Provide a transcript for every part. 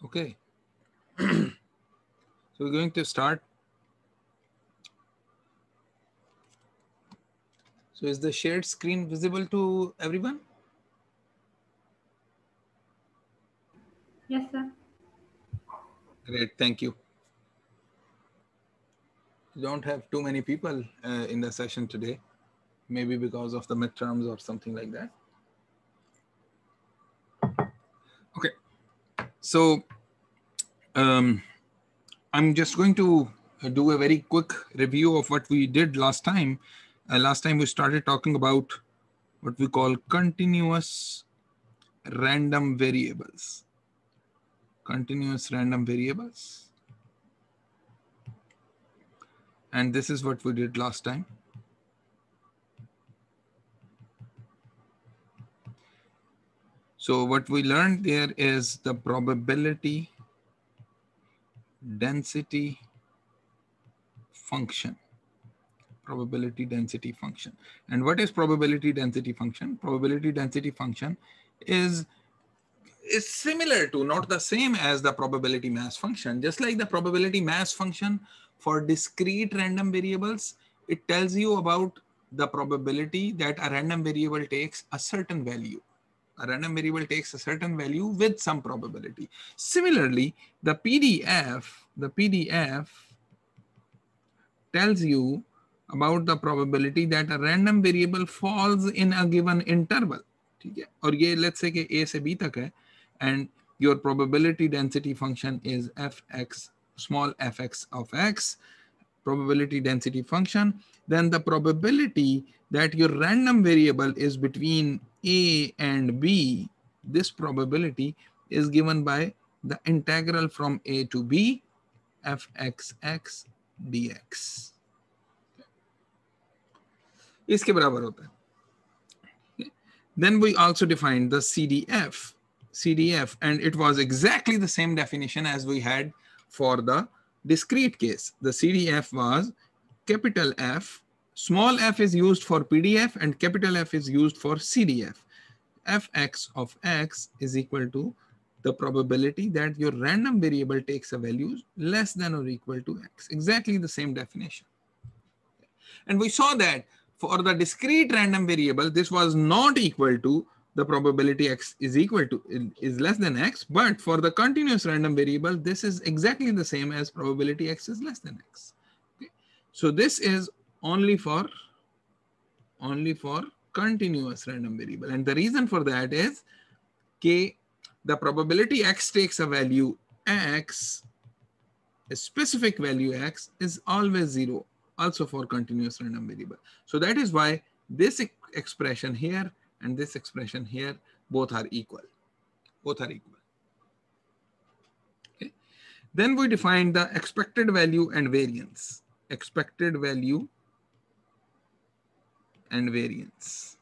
Okay, so we're going to start. So is the shared screen visible to everyone? Yes, sir. Great, thank you. We don't have too many people in the session today, maybe because of the midterms or something like that. Okay, so I'm just going to do a very quick review of what we did last time. Last time we started talking about what we call continuous random variables. Continuous random variables. And this is what we did last time. So what we learned there is the probability density function. Probability density function. And what is probability density function? Probability density function is similar to, not the same as, the probability mass function. Just like the probability mass function for discrete random variables, it tells you about the probability that a random variable takes a certain value. A random variable takes a certain value with some probability. Similarly, the PDF tells you about the probability that a random variable falls in a given interval. ठीक है? और ये let's say कि A से B तक है, and your probability density function is fx, small fx of x, probability density function. Then the probability that your random variable is between A and B, this probability is given by the integral from A to B fxx dx. इसके बराबर होता है. Then we also defined the CDF, and it was exactly the same definition as we had for the discrete case. The CDF was capital F, small f is used for PDF, and capital F is used for CDF. Fx of x is equal to the probability that your random variable takes a value less than or equal to x. Exactly the same definition. And we saw that for the discrete random variable, this was not equal to the probability x is equal to, is less than x, but for the continuous random variable, this is exactly the same as probability x is less than x. Okay. So this is only for continuous random variable. And the reason for that is K, the probability x takes a value x, a specific value x is always 0, also for continuous random variable. So that is why this expression here and this expression here both are equal. Both are equal. Okay. Then we define the expected value and variance. Expected value and variance.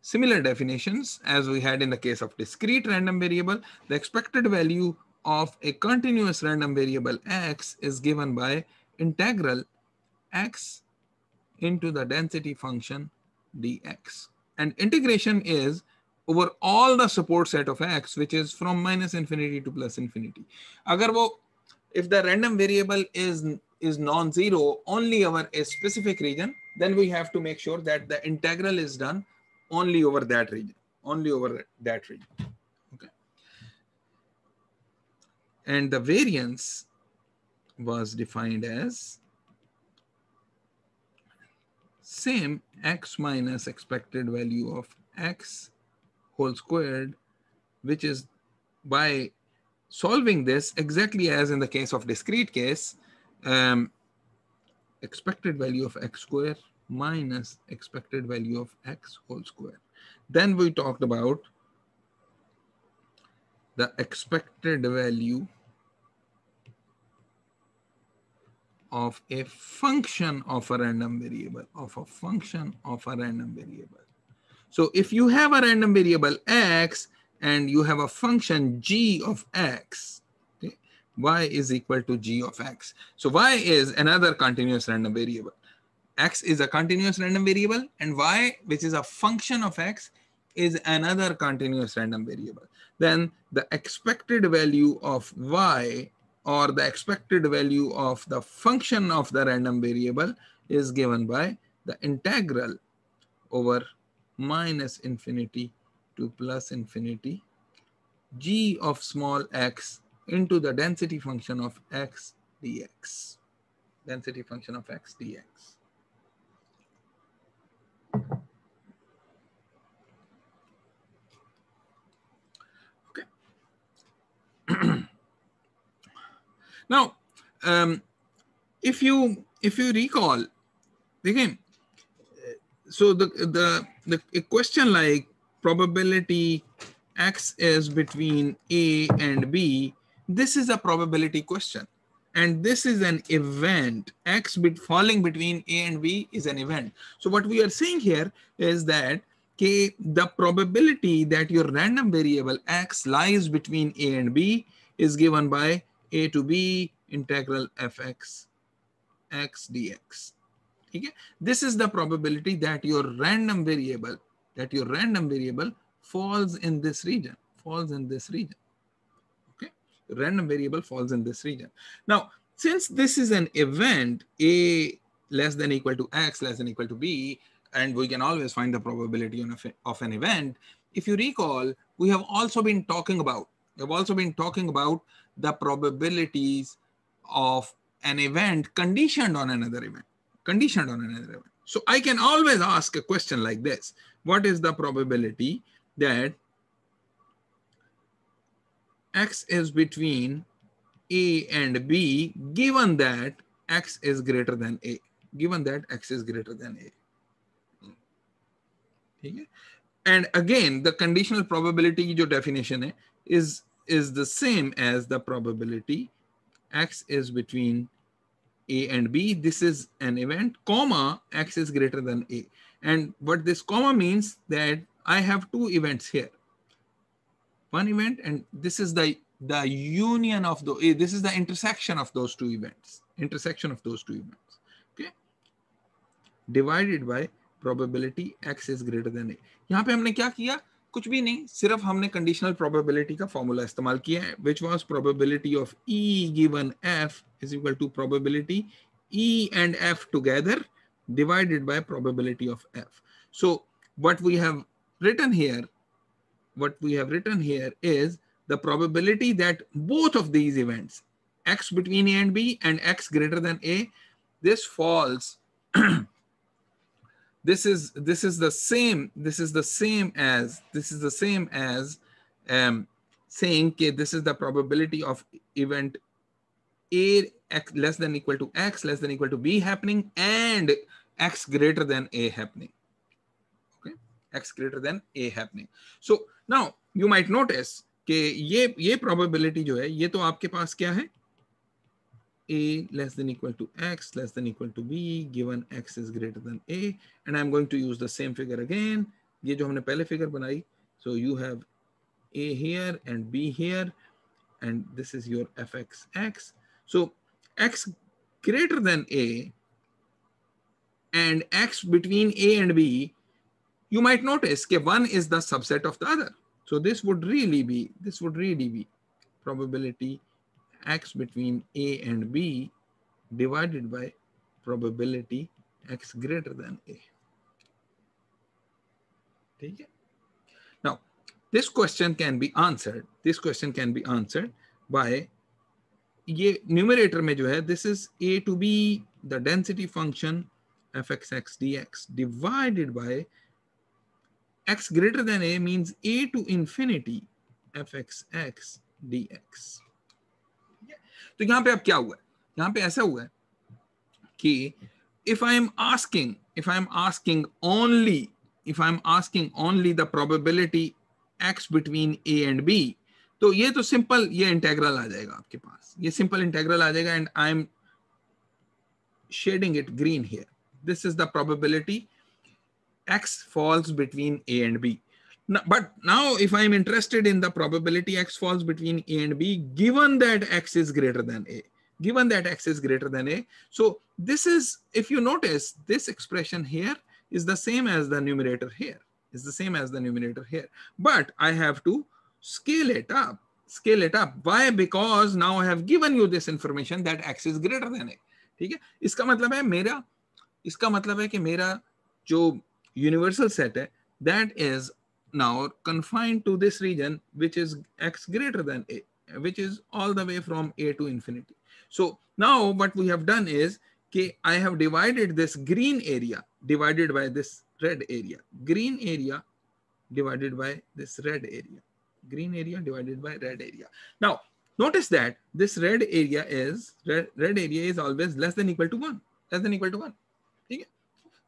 Similar definitions as we had in the case of discrete random variable. The expected value of a continuous random variable x is given by integral x into the density function dx. And integration is over all the support set of x, which is from minus infinity to plus infinity. Agar wo, if the random variable is non-zero only over a specific region, then we have to make sure that the integral is done only over that region. Only over that region. Okay. And the variance was defined as same x minus expected value of x whole squared, which is by solving this exactly as in the case of discrete case, expected value of x squared minus expected value of x whole squared. Then we talked about the expected value of a function of a random variable, So if you have a random variable x and you have a function g of x, okay, y is equal to g of x. So y is another continuous random variable. X is a continuous random variable and y, which is a function of x, is another continuous random variable. then the expected value of y, or the expected value of the function of the random variable, is given by the integral over minus infinity to plus infinity g of small x into the density function of x dx. Density function of x dx. Okay. Now, if you recall, again, so the question like probability x is between A and B, this is a probability question. And this is an event. X falling between A and B is an event. So what we are saying here is that the probability that your random variable x lies between A and B is given by A to B integral fx x dx. Okay? This is the probability that your random variable falls in this region, Okay, random variable falls in this region. Now, since this is an event, A less than equal to X less than equal to B, and we can always find the probability of an event. If you recall, we have also been talking about the probabilities of an event conditioned on another event. So I can always ask a question like this. What is the probability that X is between A and B given that X is greater than A? Okay? And again, the conditional probability jo definition hai, is the same as the probability X is between A and B. This is an event, comma, X is greater than A. And what this comma means that I have two events here. One event, and this is the union of this is the intersection of those two events. Okay? Divided by probability X is greater than A. यहाँ पे हमने क्या किया? कुछ भी नहीं, सिर्फ हमने conditional probability का formula इस्तेमाल किया है, which was probability of E given F is equal to probability E and F together divided by probability of F. So what we have written here is the probability that both of these events, X between A and B and X greater than A, this falls this is the same as saying that this is the probability of event A X less than equal to X less than equal to B happening and X greater than A happening. Okay, X greater than A happening. So now you might notice कि ये probability जो है, ये तो आपके पास क्या है? A less than equal to X less than equal to B given X is greater than A, and I'm going to use the same figure again. ये जो हमने पहले figure बनाई, so you have A here and B here, and this is your fx. So X greater than A and X between A and B, you might notice that one is the subset of the other. So this would really be probability X between A and B divided by probability X greater than A. Okay? Now, this question can be answered by ये numerator में जो है, this is A to B, the density function fxx dx divided by X greater than A means A to infinity fxx dx. तो यहाँ पे अब क्या हुआ है? यहाँ पे ऐसा हुआ है कि if I am asking only the probability X between A and B, तो ये तो simple ये integral आ जाएगा आपके पास, ये simple integral आ जाएगा, and I am shading it green here. This is the probability X falls between A and B. But now if I am interested in the probability X falls between A and B, given that X is greater than A, so this is, if you notice, this expression here is the same as the numerator here, but I have to scale it up. Scale it up. Why? Because now I have given you this information that x is greater than a. ठीक है, इसका मतलब है कि मेरा जो universal set है that is now confined to this region which is x greater than a, which is all the way from a to infinity. So now what we have done is I have divided this green area divided by this red area, green area divided by this red area, green area divided by red area. Now notice that this red area is always less than equal to 1, less than equal to 1. ठीक है,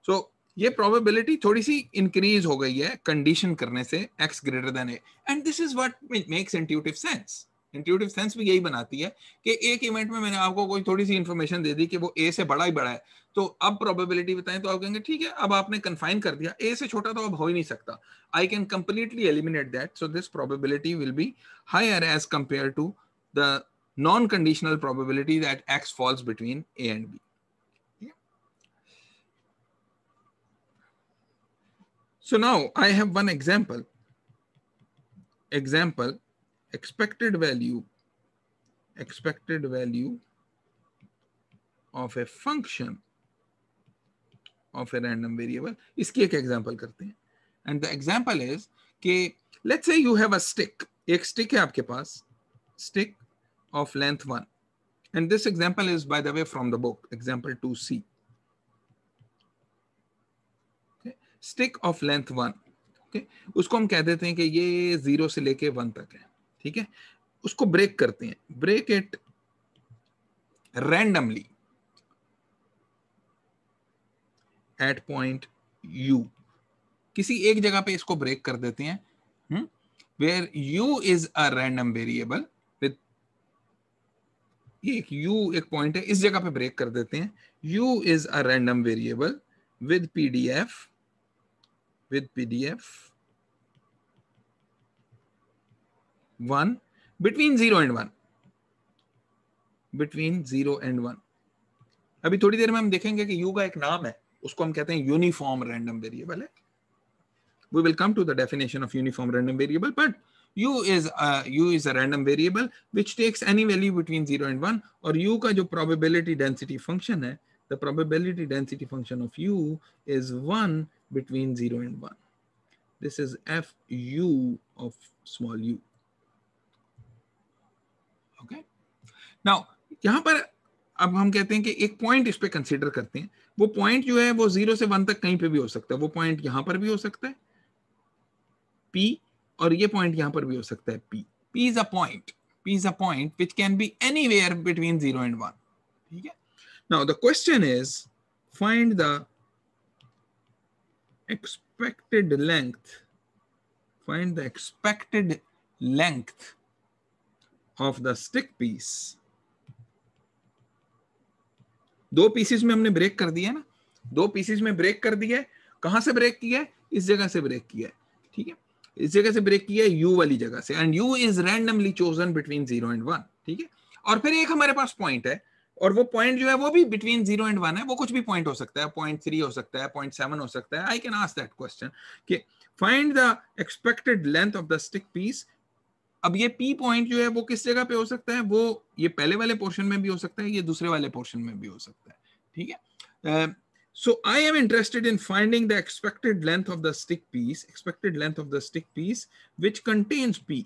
so ये probability थोड़ी सी increase हो गई है condition करने से x greater than a, and this is what makes intuitive sense. Intuitive sense भी यही बनाती है कि एक इवेंट में मैंने आपको कोई थोड़ी सी इंफॉर्मेशन दे दी कि वो a से बड़ा ही बड़ा है, तो अब प्रोबेबिलिटी बताएं तो आप कहेंगे ठीक है, अब आपने कन्फाइन कर दिया, a से छोटा तो अब हो ही नहीं सकता, I can completely eliminate that. So this probability will be higher as compare to the non conditional probability that x falls between a and b. So now I have one example. Expected value of a function of a random variable. इसकी एक example करते हैं. And the example is कि let's say you have a stick. एक stick है आपके पास, stick of length 1. And this example is by the way from the book, example 2C. Stick of length 1, okay, उसको हम कह देते हैं कि ये 0 से लेके 1 तक है. ठीक है, उसको ब्रेक करते हैं, break it randomly at point u. किसी एक जगह पे इसको ब्रेक कर देते हैं, where u is a random variable with एक u एक पॉइंट है, इस जगह पे ब्रेक कर देते हैं. u is a random variable with pdf 1 between 0 and 1. Between 0 and 1. अभी थोड़ी देर में हम देखेंगे कि u का एक नाम है, उसको हम कहते हैं यूनिफॉर्म रैंडम वेरिएबल है. We will come to the definition of uniform random variable, but u is a random variable which takes any value between 0 and 1. और u का जो probability density function है, the probability density function of u is 1 between 0 and 1. This is fu of small u. Okay. Now यहां पर अब हम कहते हैं कि एक पॉइंट इस पे कंसीडर करते हैं. वो पॉइंट जो है वो 0 से 1 तक कहीं पे भी हो सकता है. वो पॉइंट यहां पर भी हो सकता है P, और ये पॉइंट यहां पर भी हो सकता है P. P is a point which can be anywhere between 0 and 1. ठीक है. Now the question is find the expected length of the stick piece. दो पीसेस में हमने ब्रेक कर दिया ना, दो पीसेस में ब्रेक कर दिया है. कहां से ब्रेक किया है? इस जगह से ब्रेक किया है. ठीक है, इस जगह से ब्रेक किया है u वाली जगह से, and u is randomly chosen between 0 and 1. ठीक है, और फिर एक हमारे पास पॉइंट है, और वो पॉइंट जो है वो भी बिटवीन 0 एंड 1 है. वो कुछ भी पॉइंट हो सकता है, 0.3 हो सकता है, 0.7 हो सकता है. I can ask that question कि find the expected length of the stick piece. अब ये P पॉइंट जो है वो किस जगह पे हो सकता है? वो ये पहले वाले पोर्शन में भी हो सकता है, ये दूसरे वाले पोर्शन में भी हो सकता है. ठीक है, so I am interested in finding the expected length of the stick piece, which contains P.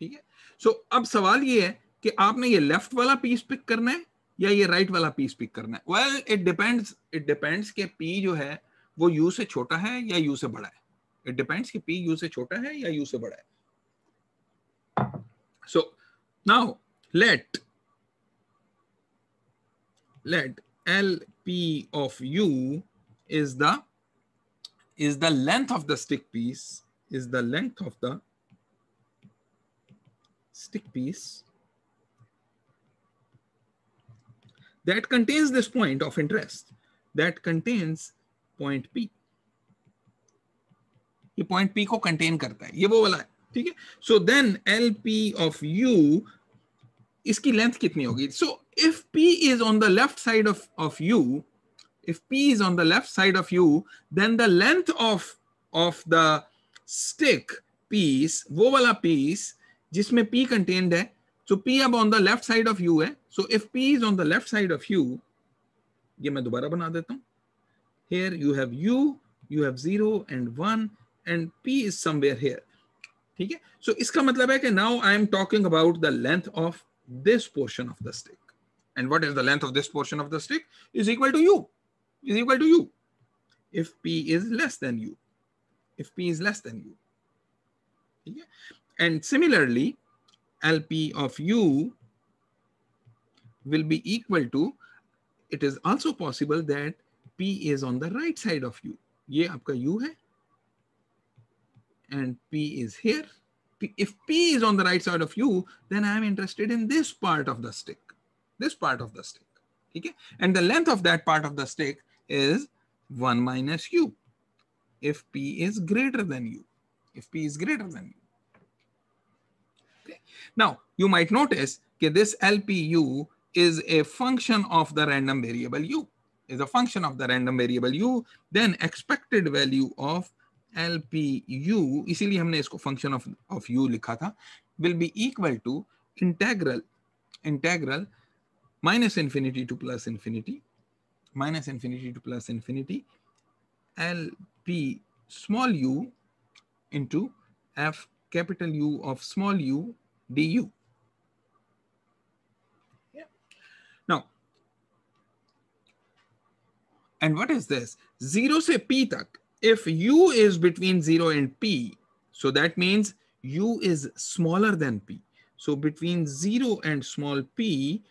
ठीक है, so अब सवाल ये है कि आपने ये लेफ्ट वाला पीस पिक करना है या ये राइट वाला पीस पिक करना है. well it depends कि P जो है वो U से छोटा है या U से बड़ा है. It depends कि P U से छोटा है या U से बड़ा है. So now let LP of U is the length of the stick piece, that contains this point of interest, that contains point P. ये point P को contain करता है, ये वो वाला है. ठीक है, so then LP of U, इसकी लेंथ कितनी होगी? So if P is on the left side of U, then the length of of the stick piece, वो वाला piece जिसमें P contained है, so P अब on the left side of U है, so if P is on the left side of U, ये मैं दोबारा बना देता हूँ. Here you have U, you have 0 and 1 and P is somewhere here. ठीक है? So इसका मतलब है कि now I am talking about the length of this portion of the stick. And what is the length of this portion of the stick? Is equal to U. Is equal to U. If P is less than U. If P is less than U. Okay? And similarly, LP of U will be equal to, it is also possible that P is on the right side of U. ये आपका U है. And P is here. If P is on the right side of U, then I am interested in this part of the stick. This part of the stick. Okay? And the length of that part of the stick is 1 minus U. If P is greater than U. If P is greater than U. Okay. Now, you might notice that this LPU is a function of the random variable U. Is a function of the random variable U. Then expected value of LPU, इसीलिए हमने इसको function of U लिखा था, will be equal to integral minus infinity to plus infinity, LP small u into F capital U of small u du. Yeah. Now, and what is this? 0 से P tak. If U is between 0 and P, so that means U is smaller than P. So between 0 and small p,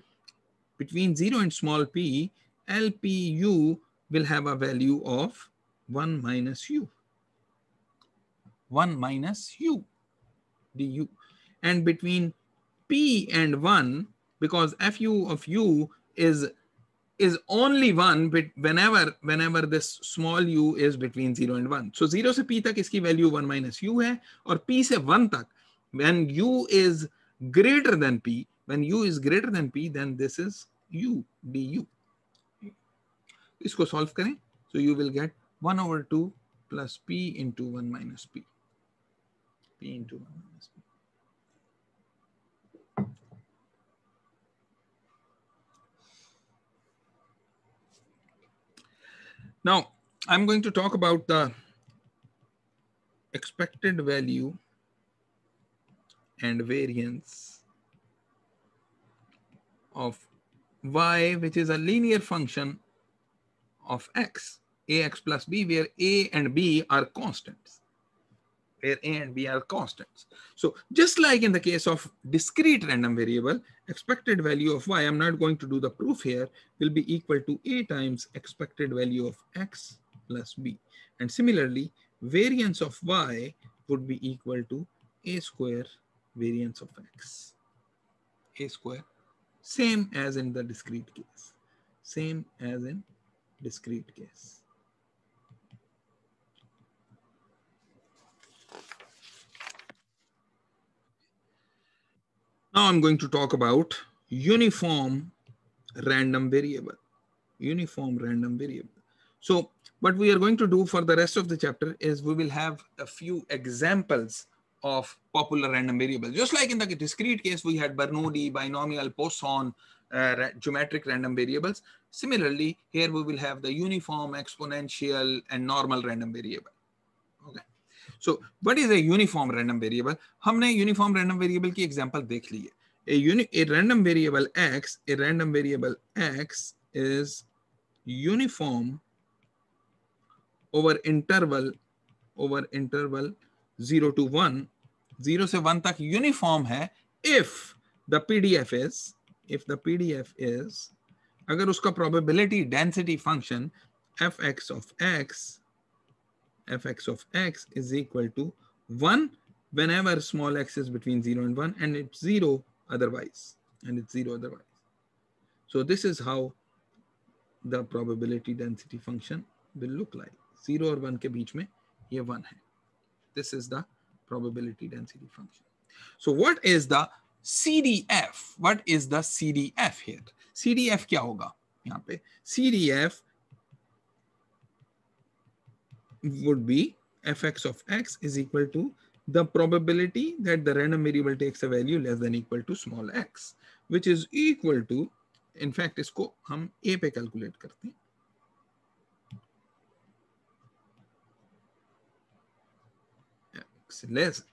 LPU will have a value of 1 minus U. 1 minus U du. And between P and 1, because Fu of U is only 1 whenever this small u is between 0 and 1. So 0 से P तक इसकी value 1 minus U है, और P से 1 तक, when U is greater than P, then this is U du. इसको solve करें, so you will get 1 over 2 plus P into 1 minus P. P into 1 minus P. Now, I'm going to talk about the expected value and variance of y, which is a linear function of x, ax plus b, where a and b are constants. So just like in the case of discrete random variable, expected value of y, I'm not going to do the proof here, will be equal to a times expected value of x plus b. And similarly, variance of y would be equal to a square variance of x. A square, same as in the discrete case. Same as in discrete case. Now I'm going to talk about uniform random variable. Uniform random variable. So what we are going to do for the rest of the chapter is we will have a few examples of popular random variables. Just like in the discrete case, we had Bernoulli, binomial, Poisson, geometric random variables. Similarly, here we will have the uniform, exponential, and normal random variable. Okay. So what is a uniform random variable? हमने uniform random variable की example देख ली है. A random variable x is uniform over interval 0 to 1. 0 से 1 तक uniform है if the PDF is अगर उसका probability density function fx of x is equal to 1 whenever small x is between 0 and 1, and it's 0 otherwise. So this is how the probability density function will look like. 0 और 1 के बीच में ये 1 है. This is the probability density function. So what is the CDF? What is the CDF here? CDF क्या होगा यहाँ पे? CDF would be fx of x is equal to the probability that the random variable takes a value less than equal to small x, which is equal to, in fact इसको हम a पे calculate करते हैं.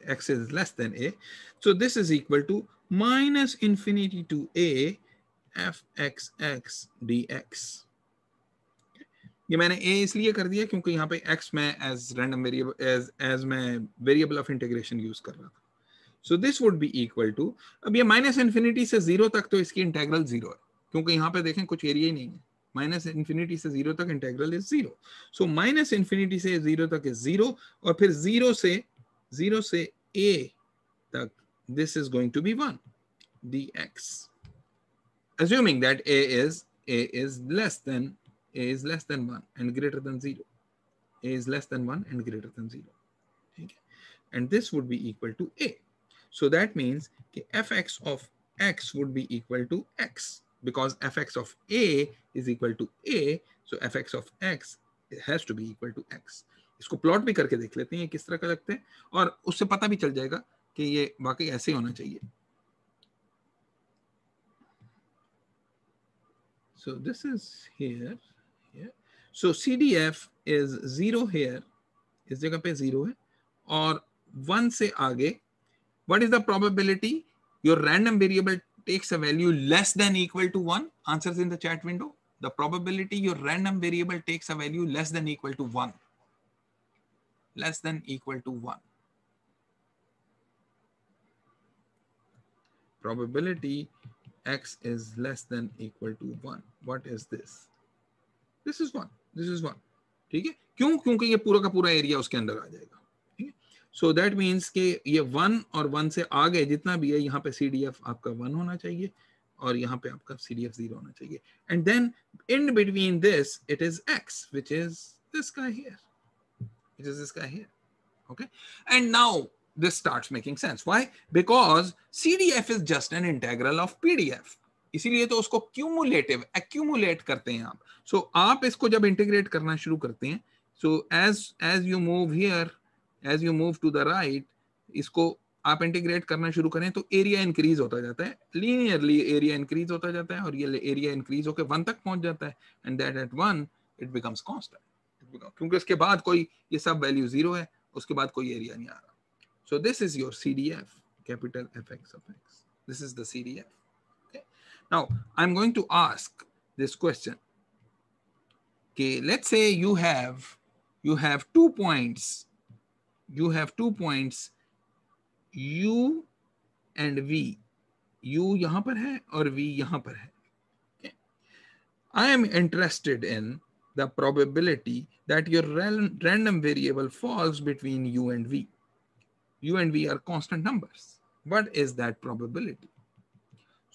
X is less than a, so this is equal to minus infinity to a fxx dx. ये मैंने a इसलिए कर दिया क्योंकि यहाँ पे x मैं एज रैंडम वेरिएबल एज मैं वेरिएबल ऑफ इंटीग्रेशन यूज कर रहा था. So this would be equal to, अब ये माइनस इन्फिनिटी से जीरो तक तो इसकी इंटेग्रल जीरो है क्योंकि यहाँ पे देखें कुछ एरिया ही नहीं है. माइनस इन्फिनिटी से जीरो तक integral is zero. So minus infinity से जीरो तक इज जीरो, और फिर जीरो से a तक this is going to be 1 dx, assuming that a is less than 1 and greater than 0. A is less than 1 and greater than 0. Okay. And this would be equal to a. So that means fx of x would be equal to x, because fx of a is equal to a, so fx of x has to be equal to x. इसको plot भी करके देख लेते हैं किस तरह का लगता है, और उससे पता भी चल जाएगा कि ये वाकई ऐसे होना चाहिए. So this is here. So CDF is 0 here, इस जगह पे 0 है, और 1 से आगे what is the probability your random variable takes a value less than equal to 1? Answers in the chat window. The probability your random variable takes a value less than equal to 1. Less than equal to 1. Probability x is less than equal to 1. What is this? This is 1. This is 1. ठीक है, क्यों? क्योंकि ये पूरा का पूरा area उसके अंदर आ जाएगा. ठीक है, सो दैट मीन्स कि ये 1 और 1 से आगे जितना भी है, यहाँ पे CDF आपका 1 होना चाहिए और यहाँ पे आपका CDF 0 होना चाहिए. And then in between this it is x, which is this guy here. It is this guy here. Okay, and now this starts making sense. Why? Because CDF is just an integral of PDF. इसीलिए तो उसको cumulative accumulate करते हैं आप. सो आप इसको जब integrate करना शुरू करते हैं, so as you move here, as you move to the right, इसको आप इंटीग्रेट करना शुरू करें तो एरिया इंक्रीज होता जाता है, लीनियरली एरिया इंक्रीज होता जाता है, और ये एरिया इंक्रीज होकर 1 तक पहुंच जाता है, and that at 1 it becomes constant, क्योंकि उसके बाद कोई ये सब वैल्यू 0 है, उसके बाद कोई एरिया नहीं आ रहा. सो this is your CDF, capital fx of x. This is the CDF. Now, I'm going to ask this question. Okay, let's say you have 2 points. You have 2 points U and V. U यहाँ पर है और V यहाँ पर है. Okay. I am interested in the probability that your random variable falls between U and V. U and V are constant numbers. What is that probability?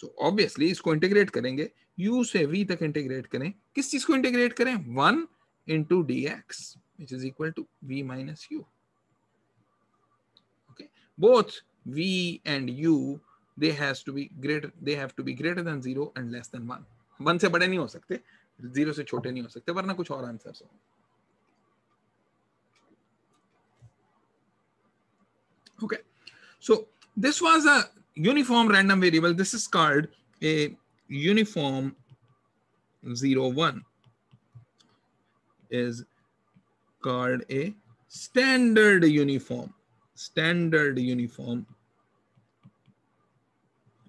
So obviously इसको integrate करेंगे, u से v तक integrate करें. किस चीज को integrate करें? 1 into dx, which is equal to v minus u. Okay, both v and u they have to be greater than 0 and less than 1. 1 से बड़े नहीं हो सकते, 0 से छोटे नहीं हो सकते, वरना कुछ और आंसर्स हो. Okay, so this was a uniform random variable. This is called a uniform 0, 1 is called a standard uniform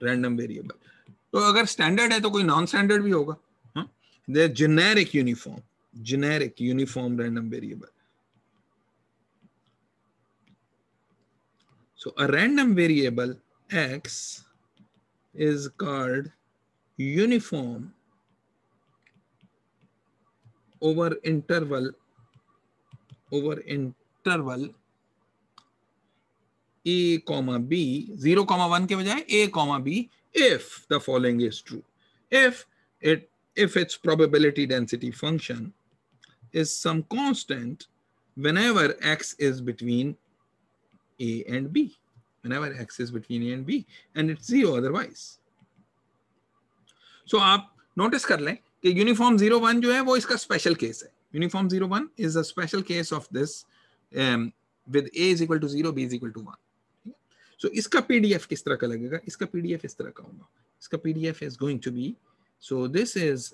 random variable. तो अगर स्टैंडर्ड है तो कोई नॉन स्टैंडर्ड भी होगा. The generic uniform random variable. So a random variable x is called uniform over interval a comma b, 0, 1 के बजाय a comma b, if the following is true. If its probability density function is some constant whenever x is between a and b, whenever x is between a and b, and it's 0 otherwise. So आप notice कर लें कि uniform 0, 1 जो है वो इसका special case है. Uniform 0, 1 is a special case of this with a is equal to 0, b is equal to 1. So इसका PDF किस तरह का लगेगा? इसका PDF इस तरह का होगा. इसका PDF is going to be, so this is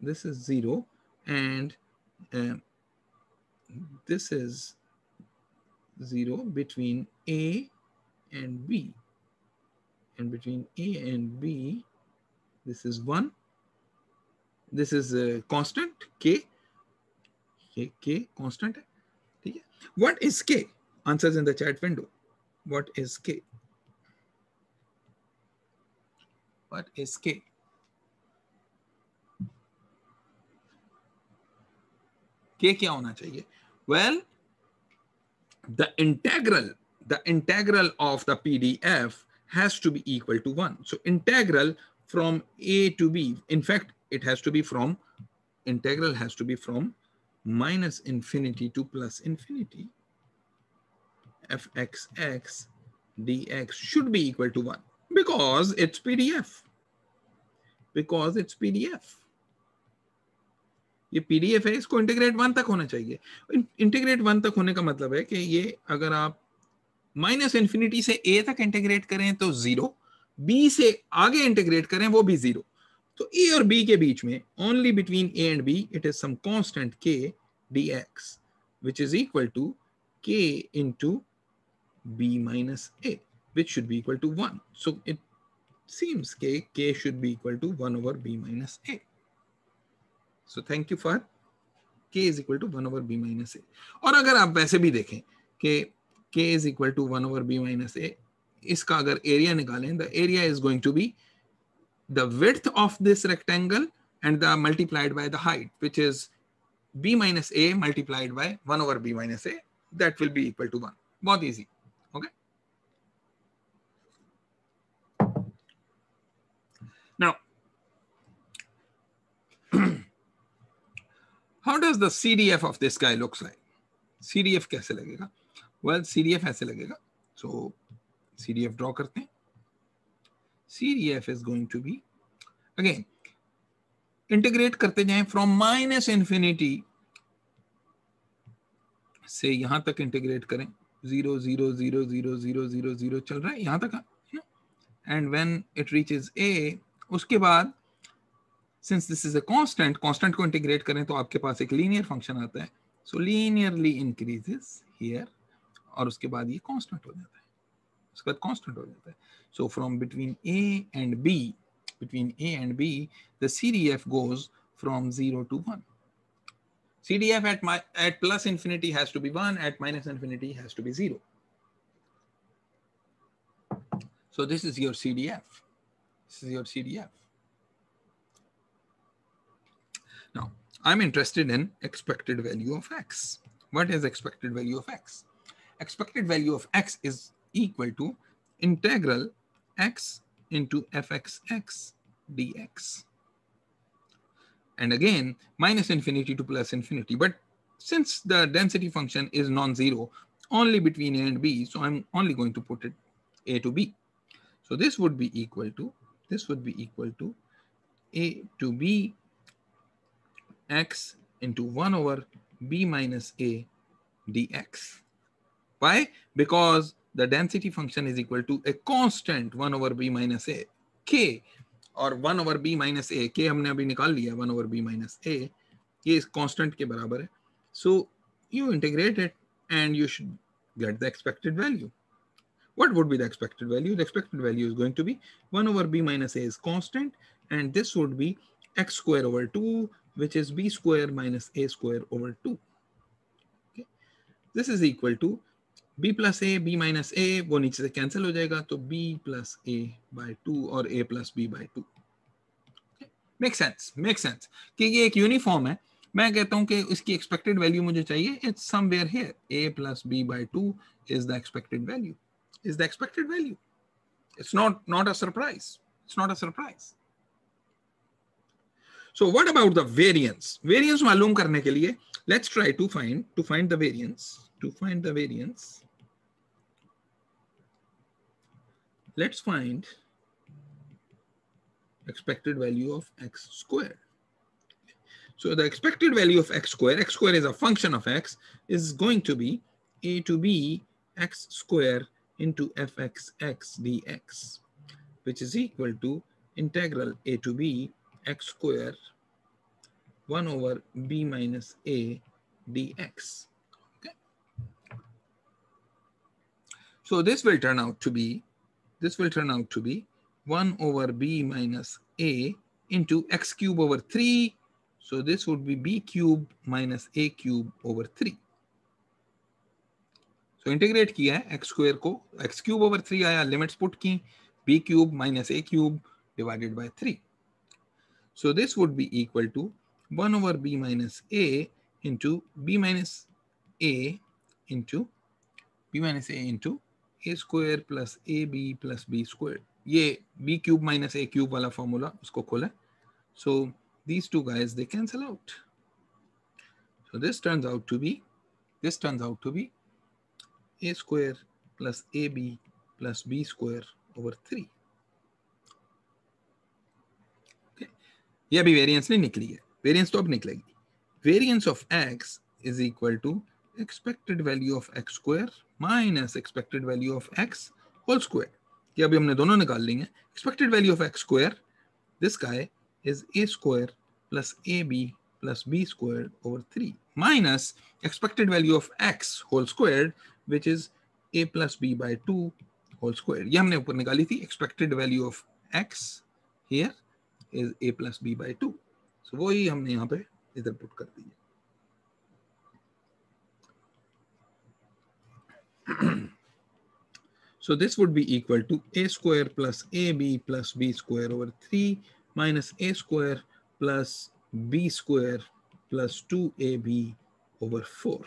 0 and this is 0 between A and B, and between A and B this is 1. This is a constant K. K constant है, ठीक है. What is K? Answers in the chat window. What is K? What is K? K क्या होना चाहिए? Well, the integral of the PDF has to be equal to 1. So integral from A to B, in fact, it has to be from, integral has to be from minus infinity to plus infinity. Fxx dx should be equal to 1 because it's PDF. Because it's PDF. ये PDF है, इसको integrate 1 तक होना चाहिए. Integrate 1 तक होने का मतलब है कि ये अगर आप माइनस इन्फिनिटी से A तक इंटीग्रेट करें तो 0, B से आगे इंटीग्रेट करें वो भी 0. तो A और B के बीच में only between A and B it is some constant K dx which is equal to K into B minus A, which should be equal to 1. So it seems K should be equal to 1 over B minus A. So thank you for K is equal to 1 over B minus A. और अगर आप वैसे भी देखें कि K is equal to 1 over B minus A, इसका अगर area निकालें, the area is going to be the width of this rectangle and the multiplied by the height, which is B minus A multiplied by 1 over B minus A. That will be equal to 1. बहुत easy. Okay. Now, how does the CDF of this guy looks like? CDF कैसे लगेगा? Well, CDF ऐसे लगेगा. So CDF draw करते हैं. CDF is going to be, again, integrate करते जाएं from minus infinity से यहां तक इंटीग्रेट करें. 0 0 0 0 0 0 0 चल रहा है यहां तक. And when it reaches A, उसके बाद since this is a constant को इंटीग्रेट करें तो आपके पास एक लीनियर फंक्शन आता है. So linearly increases here और उसके बाद ये कांस्टेंट हो जाता है. उसके बाद कांस्टेंट हो जाता है. So from between A and B, the CDF goes from 0 to 1. CDF at plus infinity has to be 1, at minus infinity has to be 0. So this is your CDF. This is your CDF. Now, I'm interested in expected value of X. What is expected value of X? Expected value of X is equal to integral X into fxx dx. And again, minus infinity to plus infinity. But since the density function is non-zero, only between A and B, so I'm only going to put it A to B. So this would be equal to A to B x into 1 over B minus A dx. Why? Because the density function is equal to a constant 1 over B minus A. K और 1 over B minus A, K हमने अभी निकाल लिया 1 over B minus A, ये इस constant के बराबर है. So you integrate it and you should get the expected value. What would be the expected value? The expected value is going to be 1 over B minus A is constant, and this would be x square over 2, which is B square minus A square over 2. Okay. This is equal to B plus A, B minus A, वो नीचे से cancel हो जाएगा, तो B plus A by 2 और A plus B by 2. Okay. Makes sense. कि ये एक uniform है. मैं कहता हूं कि इसकी expected value मुझे चाहिए. It's somewhere here. A plus B by 2 is the expected value. It's not a surprise. So what about the variance? Variance मालूम करने के लिए, let's try to find the variance. Let's find expected value of x squared. So the expected value of x square is a function of x, is going to be a to b x square into fxx dx, which is equal to integral a to b x square 1 over b minus a dx. Okay. So this will turn out to be 1 over b minus a into x cube over 3. So this would be b cube minus a cube over 3. So integrate किया है x square को, x cube over 3 आया, limits put की, b cube minus a cube divided by 3. So this would be equal to 1 over b minus a into b minus a into a square plus ab plus b square. ये b cube minus a cube वाला formula उसको खोला. So these two guys, they cancel out. So this turns out to be a square plus ab plus b square over 3. Okay. ये अभी variance नहीं निकली है, variance तो अब निकलेगी. Variance of x is equal to expected value of x square minus expected value of x whole square. ये अभी हमने दोनों निकाल ली हैं. Expected value of x square, this guy is a square plus ab plus b squared over 3 minus expected value of x whole squared, which is a plus b by 2 whole squared. ये हमने ऊपर निकाली थी. Expected value of x here is a plus b by 2. So वही हमने यहाँ पे इधर पुट कर दी. So this would be equal to a square plus ab plus b square over 3 minus a square plus b square plus 2ab over 4.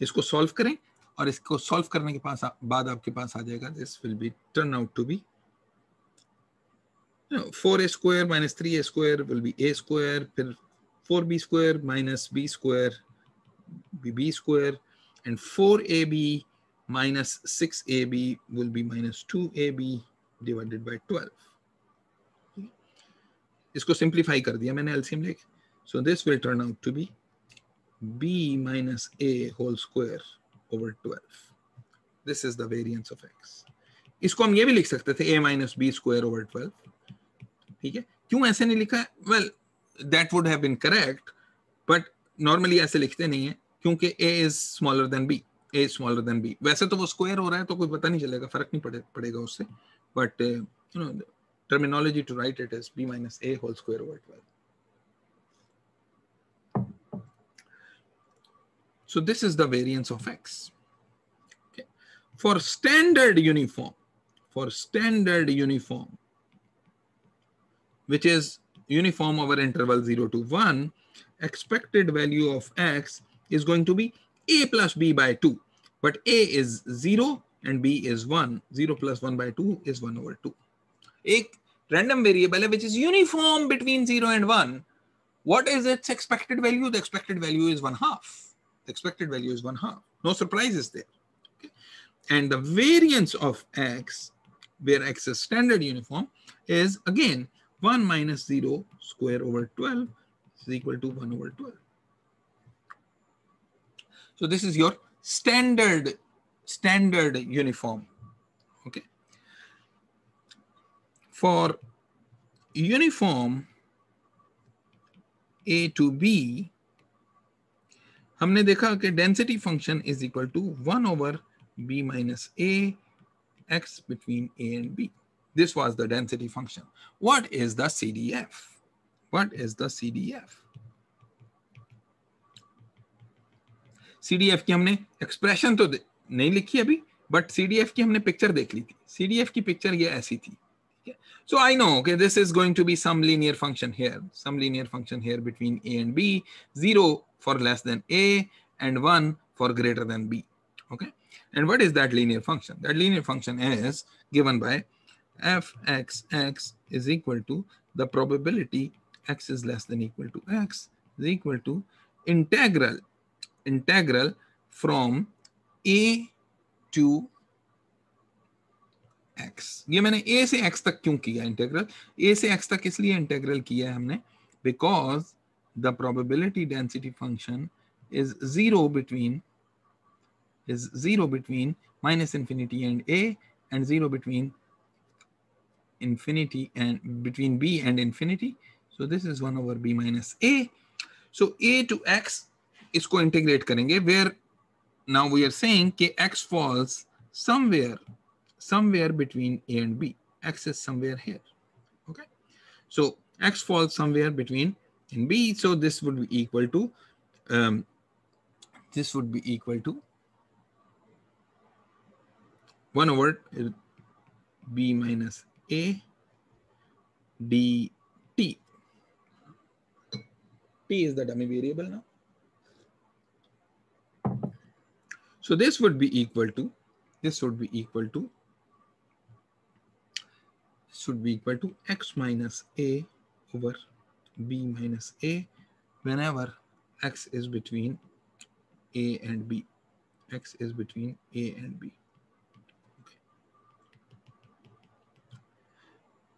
इसको solve करें और इसको सॉल्व करने के बाद आपके पास आ जाएगा, this will be turn out to be 4a square minus 3a square will be a square, फिर 4b square minus b square be b square, and 4ab minus 6ab will be minus 2ab divided by 12. इसको simplify कर दिया मैंने LCM लेके. So this will turn out to be b minus a whole square over 12. This is the variance of x. इसको हम ये भी लिख सकते थे a minus b square over 12. ठीक है, क्यों ऐसे नहीं लिखा है? Well, that would have been correct, but normally ऐसे लिखते नहीं है क्योंकि a is smaller than b. a is smaller than b. वैसे तो वो स्क्वायर हो रहा है तो कोई पता नहीं चलेगा, फर्क नहीं पड़ेगा उससे. But you know, the terminology to write it is b minus a whole square over 12. So this is the variance of x. Okay. For standard uniform, which is uniform over interval 0 to 1, expected value of x is going to be a plus b by 2. But a is 0 and b is 1. 0 plus 1 by 2 is 1 over 2. एक random variable है which is uniform between 0 and 1. What is its expected value? The expected value is 1/2. The expected value is 1/2. No surprises there. Okay. And the variance of x, where x is standard uniform, is again 1 minus 0 square over 12 is equal to 1 over 12. So this is your standard uniform. Okay. For uniform a to b, हमने देखा कि density function is equal to 1 over b minus a x between a and b. This was the density function. What is the CDF? CDF की हमने expression तो नहीं लिखी अभी, but CDF की हमने पिक्चर देख ली थी. CDF की पिक्चर ये ऐसी थी. So I know, okay, this is going to be some linear function here between a and b, 0 for less than a and 1 for greater than b. Okay, and what is that linear function? That linear function is given by fxx is equal to the probability x is less than equal to x is equal to integral from a to x. ये मैंने a से x तक क्यों किया integral? a से x तक इसलिए integral किया है हमने because the probability density function is zero between minus infinity and a, and zero between infinity and between b and infinity. So this is 1 over b minus a. So a to x इसको integrate करेंगे, where now we are saying कि x falls somewhere between a and b. X is somewhere here. Okay, so x falls somewhere between in b. So this would be equal to 1 over b minus a dt. T is the dummy variable now. So this would be equal to x minus a over b minus a whenever x is between a and b. X is between a and b. Okay.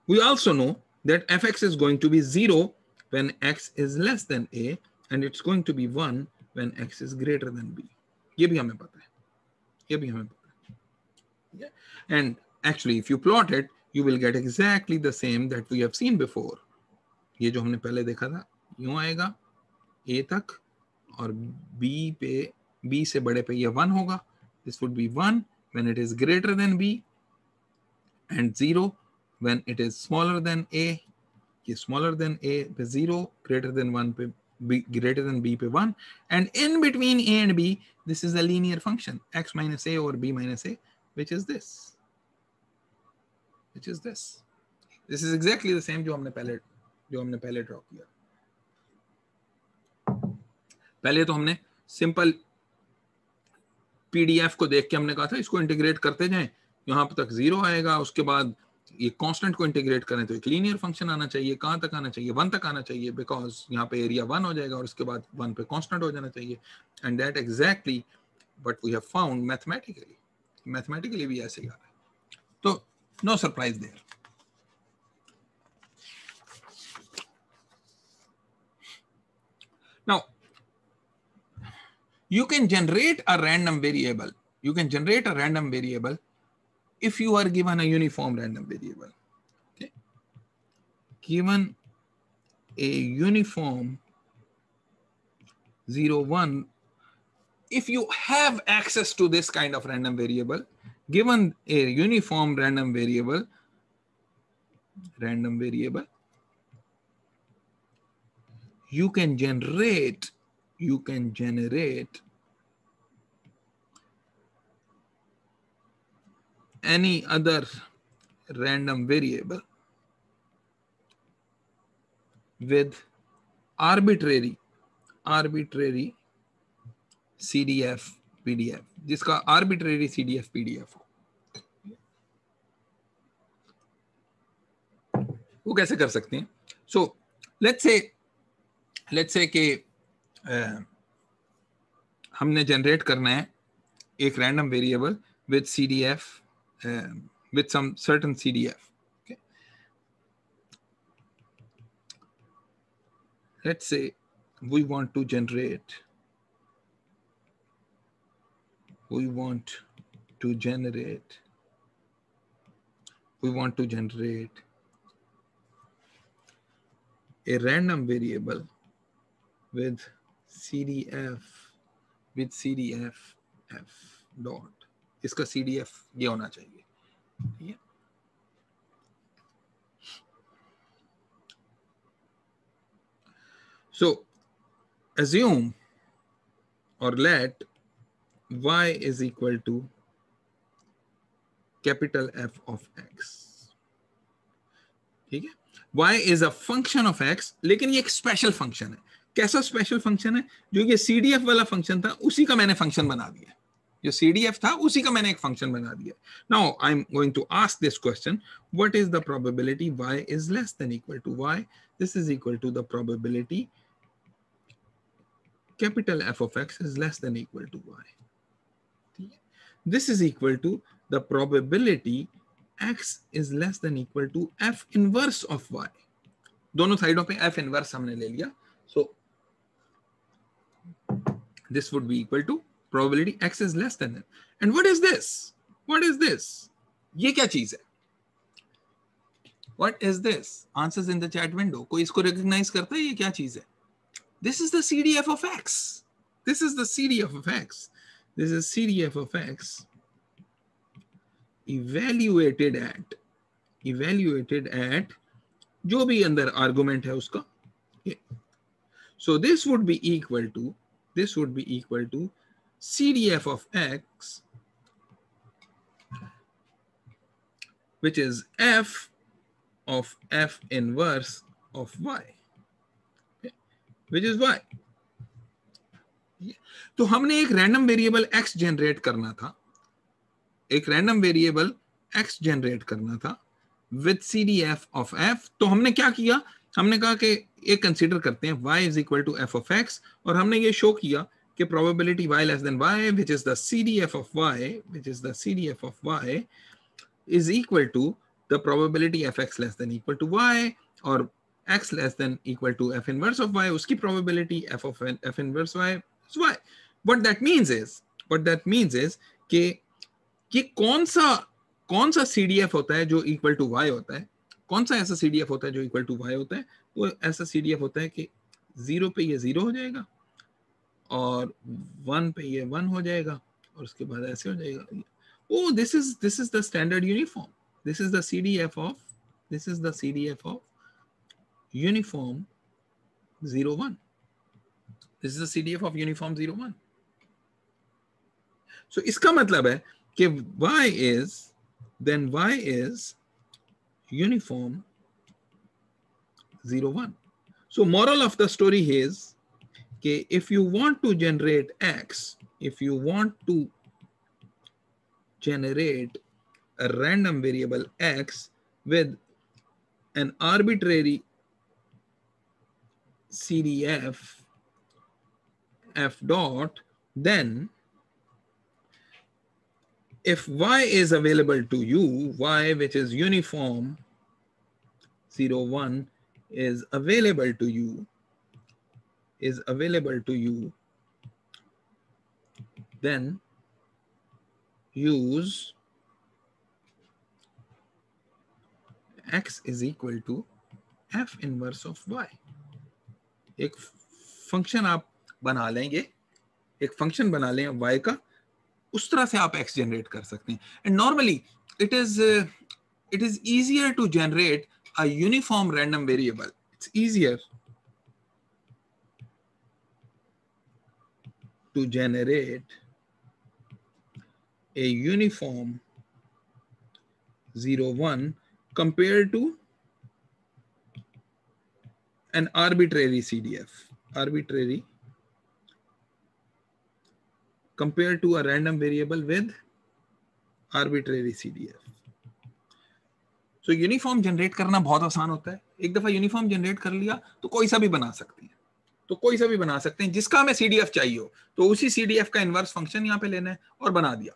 We also know that fx is going to be 0 when x is less than a, and it's going to be 1 when x is greater than b. ये भी हमें पता है. Yeah. And actually, if you plot it, you will get exactly the same that we have seen before. ये जो हमने पहले देखा था, यूं आएगा a तक, और b से बड़े पे ये 1 होगा. This would be 1 when it is greater than b, and 0 when it is smaller than a. ये smaller than a पे 0, greater than 1 पे b, greater than b पे 1, and in between a and b, this is a linear function, x minus a over b minus a, which is this. This is exactly the same जो हमने पहले draw किया. पहले तो हमने simple PDF को देख के हमने कहा था इसको इंटीग्रेट करते जाएं, यहाँ तक 0 आएगा, उसके बाद ये कांस्टेंट को इंटीग्रेट करें तो एक लीनियर फंक्शन आना चाहिए. कहाँ तक आना चाहिए? 1 तक आना चाहिए, बिकॉज यहाँ पे एरिया 1 हो जाएगा और उसके बाद 1 पे कांस्टेंट हो जाना चाहिए. And that exactly what we have found mathematically भी ऐसे ही आ रहा है. तो no surprise there. Now, you can generate a random variable. If you are given a uniform random variable. Okay. Given a uniform 0, 1, if you have access to this kind of random variable, given a uniform random variable, you can generate any other random variable with arbitrary CDF PDF, जिसका arbitrary CDF PDF हो. वो कैसे कर सकते हैं? So let's say कि हमने generate करना है एक random variable with CDF, with some certain CDF. Okay. Let's say we want to generate a random variable with CDF f dot. इसका CDF ये होना चाहिए. ठीक है. So assume or let y is equal to capital F of x. ठीक है. y is a function of x, लेकिन ये एक स्पेशल फंक्शन है. कैसा स्पेशल फंक्शन है? जो ये CDF वाला फंक्शन था उसी का मैंने फंक्शन बना दिया. जो CDF था उसी का मैंने एक फंक्शन बना दिया. Now I'm going to ask this question: what is the probability y is less than equal to y? This is equal to the probability capital F of x is less than equal to y. This is equal to the probability x is less than equal to f inverse of y. दोनों साइडों पे f inverse हमने ले लिया, सो this would be equal to probability x is less than n. And what is this? What is this? ये क्या चीज है? What is this? Answers in the chat window. कोई इसको recognize करता है ये क्या चीज है? This is the CDF of x. This is the CDF of x. This is CDF of x evaluated at जो भी अंदर argument है उसका. So this would be equal to CDF of x, which is f of f inverse of y, which is y. तो हमने एक random variable x generate करना था, एक रैंडम वेरिएबल x जनरेट करना था विद CDF of f. तो हमने क्या किया, हमने कहा कि एक कंसीडर करते हैं y is equal to f of x, और हमने ये शो किया कि probability y less than y, which is the CDF of y, is equal to the probability f x less than equal to y, और x less than equal to f inverse of y, उसकी probability f of f inverse y is y. What that means is कि ये कौन सा CDF होता है जो equal to y होता है, कौन सा ऐसा CDF होता है जो equal to y होता है? वो ऐसा CDF होता है कि 0 पे ये 0 हो जाएगा और 1 पे ये 1 हो जाएगा और उसके बाद ऐसे हो जाएगा. Oh, this is the standard uniform. This is the CDF of uniform 0 1. This is the CDF of uniform 0 1. So इसका मतलब है कि y is uniform 0 1. So moral of the story is कि if you want to generate x, if you want to generate a random variable x with an arbitrary CDF f dot, then if y is available to you, y which is uniform 0 1 is available to you, then use x is equal to f inverse of y. एक function आप बना लेंगे, एक function बना लें y का, उस तरह से आप x जनरेट कर सकते हैं. And normally it is easier to generate a uniform random variable. It's easier to generate a uniform 0 1 compared to an arbitrary CDF, compared to a random variable with arbitrary CDF. So uniform generate करना बहुत आसान होता है. एक दफा uniform generate कर लिया तो कोई सा भी बना सकते हैं, जिसका हमें CDF चाहिए हो तो उसी CDF का इनवर्स फंक्शन यहां पे लेना है और बना दिया.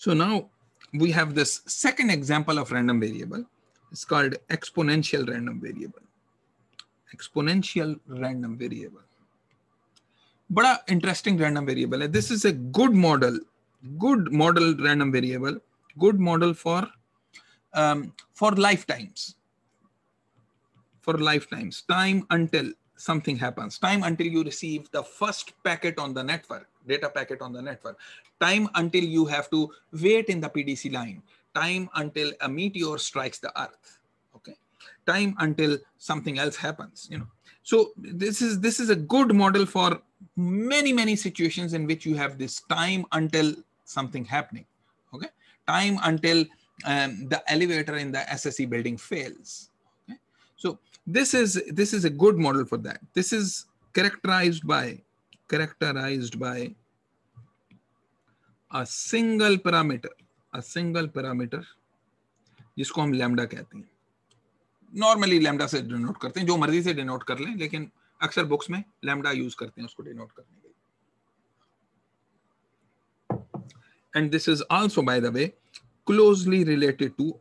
So now we have this second example of random variable. It's called exponential random variable. बड़ा इंटरेस्टिंग रैंडम वेरिएबल है. This is a good model random variable, good model for lifetimes, time until something happens, time until you receive the first packet on the network, data packet on the network, time until you have to wait in the PDC line, time until a meteor strikes the earth, okay, time until something else happens, So this is a good model for many situations in which you have this time until something happening, okay, time until the elevator in the SSE building fails, okay. So this is a good model for that. This is characterized by a single parameter जिसको हम lambda कहते हैं. Normally lambda से denote करते हैं, जो मर्जी से डिनोट कर लें, लेकिन अक्सर बुक्स में लैम्डा यूज करते हैं उसको डिनोट करने के लिए. and this is also, by the way, closely related to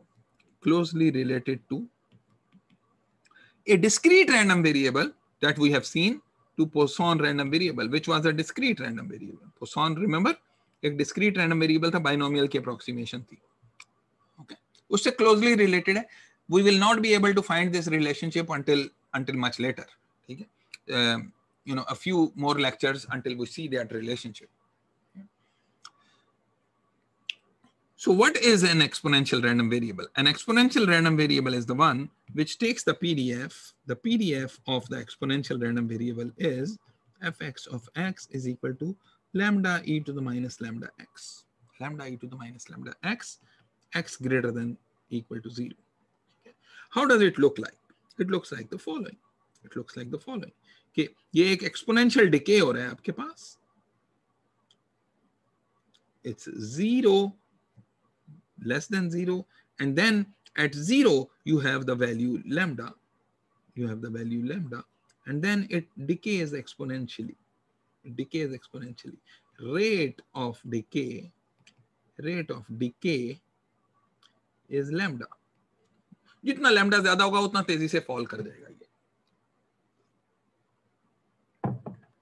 a discrete random variable that we have seen to Poisson random variable, which was a discrete random variable. Poisson, remember, एक discrete random variable था, binomial की approximation थी. Okay, उससे closely related है. We will not be able to find this relationship until much later. ठीक है, a few more lectures until we see that relationship. So what is an exponential random variable? An exponential random variable is the one which takes the PDF. The PDF of the exponential random variable is fx of x is equal to lambda e to the minus lambda x. Lambda e to the minus lambda x, x greater than equal to 0. Okay. How does it look like? It looks like the following. It looks like the following. Okay, ये एक exponential decay हो रहा है आपके पास. It's 0 less than 0, and then at 0 you have the value lambda, and then it decays exponentially. Rate of decay is lambda. जितना lambda ज्यादा होगा उतना तेजी से fall कर जाएगा ये,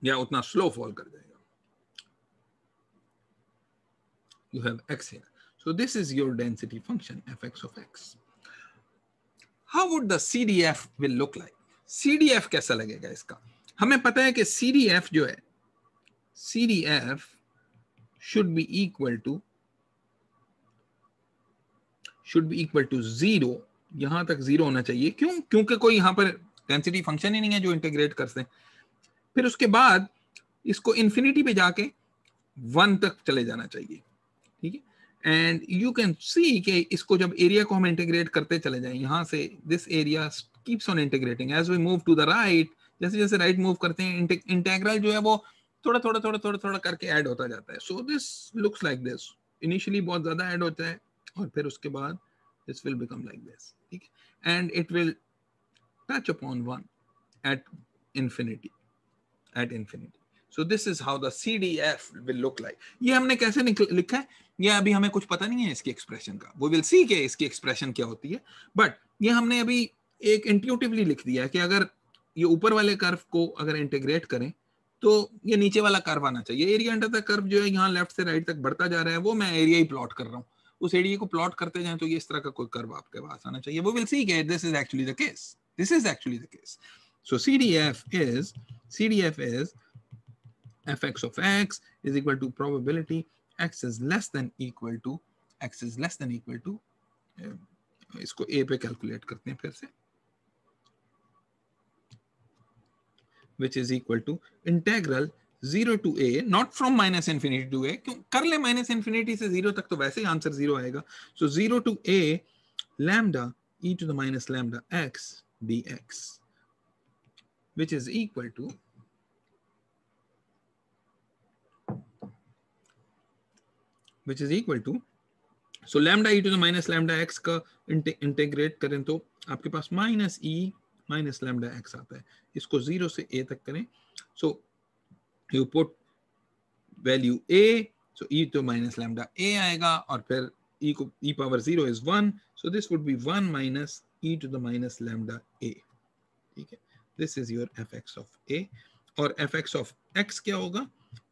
या उतना slow fall कर जाएगा. You have x here. So this is your density function, fx of x. How would the CDF will look like? CDF कैसा लगेगा इसका? हमें पता है कि CDF जो है, CDF should be equal to 0. यहां तक 0 होना चाहिए. क्यों? क्योंकि कोई यहां पर डेंसिटी फंक्शन ही नहीं है जो इंटीग्रेट कर सके. फिर उसके बाद इसको इंफिनिटी पे जाके 1 तक चले जाना चाहिए. ठीक है, एंड यू कैन सी कि इसको जब एरिया को हम इंटीग्रेट करते चले जाएं, यहां से this area keeps on integrating as we move to the right. जैसे जैसे राइट मूव करते हैं, इंटीग्रल जो है वो थोड़ा थोड़ा करके ऐड होता जाता है. So this looks like this. Initially बहुत ज्यादा ऐड होता है और फिर उसके बाद this will become like this. ठीक है, and it will touch upon 1 at infinity. So this is how the CDF will look like. ये हमने कैसे लिखा है, ये अभी हमें कुछ पता नहीं है इसकी एक्सप्रेशन का. We will see कि इसकी एक्सप्रेशन क्या होती है, बट ये हमने अभी एक इंट्यूटिवली लिख दिया है कि अगर ये ऊपर वाले कर्व को अगर इंटीग्रेट करें तो ये नीचे वाला कर्व आना चाहिए. एरिया अंडर द कर्व जो है यहाँ लेफ्ट से राइट तक बढ़ता जा रहा है, वो मैं एरिया ही प्लॉट कर रहा हूँ. उस एरिया को प्लॉट करते जाएं तो ये इस तरह का कोई कर्व आपके पास आना चाहिए. We will see कि this is actually the case. So CDF is fx of x is equal to probability x is less than equal to इसको a पे कैलकुलेट करते हैं फिर से, which is equal to integral 0 to a, not from minus infinity to a. क्यों कर ले minus infinity से 0 तक तो वैसे ही आंसर 0 आएगा. So 0 to a lambda e to the minus lambda x dx, which is equal to so lambda e to the minus lambda x का integrate करें तो आपके पास minus e minus lambda x आता है. इसको 0 से a तक करें, so you put value a, so e to minus lambda a आएगा, और फिर e power 0 is 1, so this would be 1 minus e to the minus lambda a. ठीक है, this is your fx of a, और fx of x क्या होगा?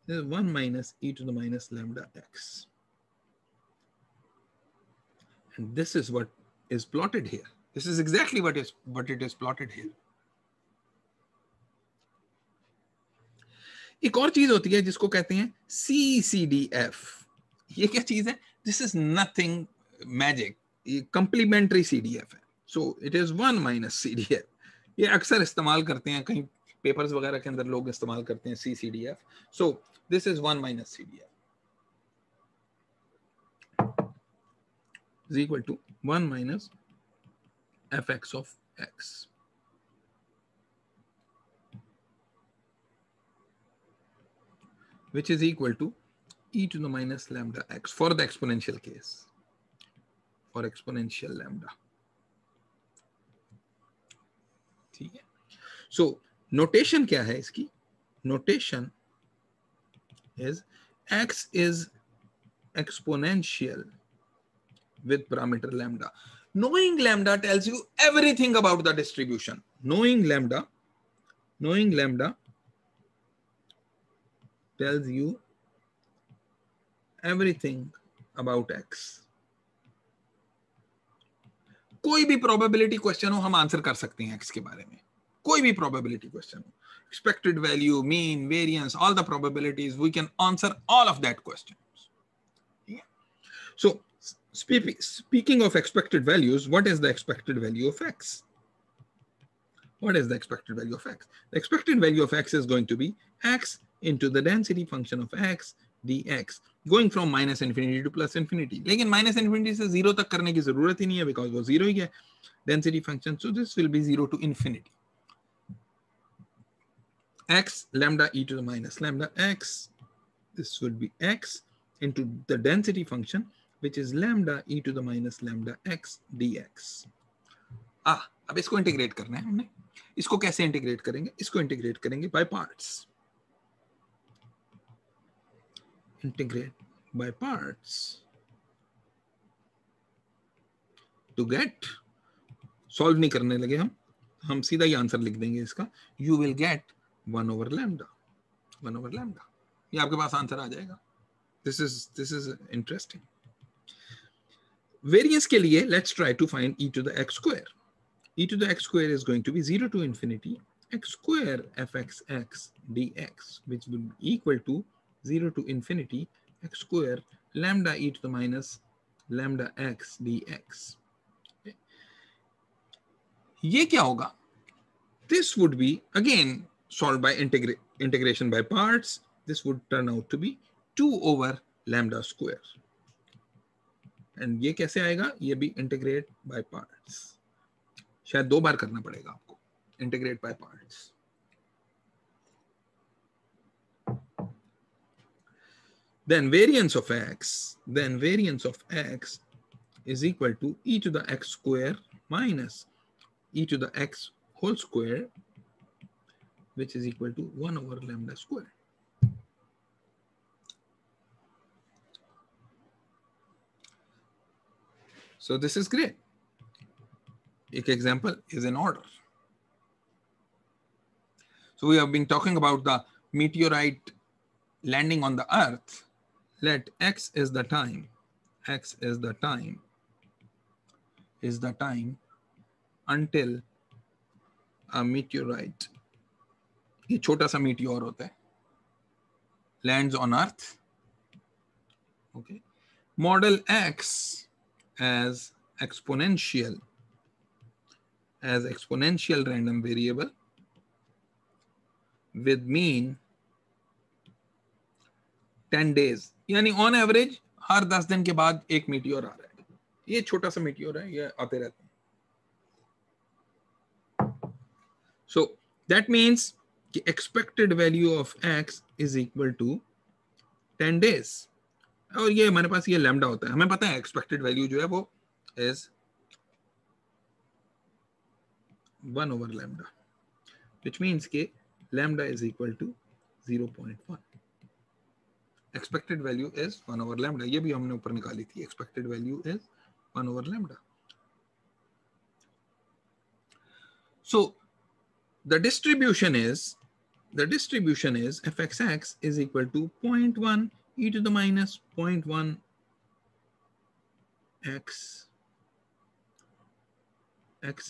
1 minus e to the minus lambda x. And this is what is plotted here. This is exactly what it is plotted here. एक और चीज होती है जिसको कहते हैं CCDF. ये क्या चीज है? This is nothing magic. ये complementary CDF है. So it is 1 minus CDF. ये अक्सर इस्तेमाल करते हैं, कहीं पेपर्स वगैरह के अंदर लोग इस्तेमाल करते हैं CCDF. So this is 1 minus CDF is equal to 1 minus fx of x. Which is equal to e to the minus lambda x for the exponential case, for exponential lambda. ठीक है, so notation क्या है इसकी? Notation is x is exponential with parameter lambda. Knowing lambda tells you everything about the distribution. Knowing lambda tells you everything about x. कोई भी probability question हो हम answer कर सकते हैं x के बारे में. कोई भी probability question हो, expected value, mean, variance, all the probabilities, we can answer all of that questions. Yeah. So speaking of expected values, what is the expected value of x? What is the expected value of x? The expected value of x is going to be x into the density function of x dx, going from minus infinity to plus infinity. लेकिन minus infinity से 0 तक करने की जरूरत ही नहीं है, because वो 0 ही है density function. So this will be 0 to infinity. X lambda e to the minus lambda x. This would be x into the density function, which is lambda e to the minus lambda x dx. अब इसको integrate करना है हमने. इसको कैसे integrate करेंगे? इसको integrate करेंगे by parts. Integrate by parts to get. Solve नहीं करने लगे हम सीधा ही आंसर लिख देंगे इसका. You will get 1 over lambda. 1 over lambda. ये आपके पास आंसर आ जाएगा. This is interesting. Variance के लिए let's try to find e to the x square. E to the x square is going to be 0 to infinity x square fxx dx, which will be equal to 0 to infinity x square lambda e to the minus lambda x dx. Okay. ये क्या होगा? This would be again solved by integration by parts. This would turn out to be 2 over lambda square. And ये कैसे आएगा? ये भी integrate by parts. शायद 2 बार करना पड़ेगा आपको. Integrate by parts. Then variance of x is equal to e to the x square minus e to the x whole square, which is equal to 1 over lambda square. So this is great. Ek example is in order. So we have been talking about the meteorite landing on the earth. Let x is the time until a meteorite, ये छोटा सा meteor होता है, lands on earth. Okay. Model x as exponential random variable with mean 10 days. यानी on average हर 10 दिन के बाद एक meteor आ रहा है. ये छोटा सा meteor है, ये आते रहते हैं. So that means the expected value of x is equal to 10 days. और ये हमारे पास ये lambda होता है. हमें पता है expected value जो है वो is 1 over lambda, which means कि lambda is equal to 0.1. Expected value is 1 over lambda. ये भी हमने ऊपर निकाली थी. Expected value is 1 over lambda. So the distribution is fxx is equal to 0.1 e to the minus 0.1 x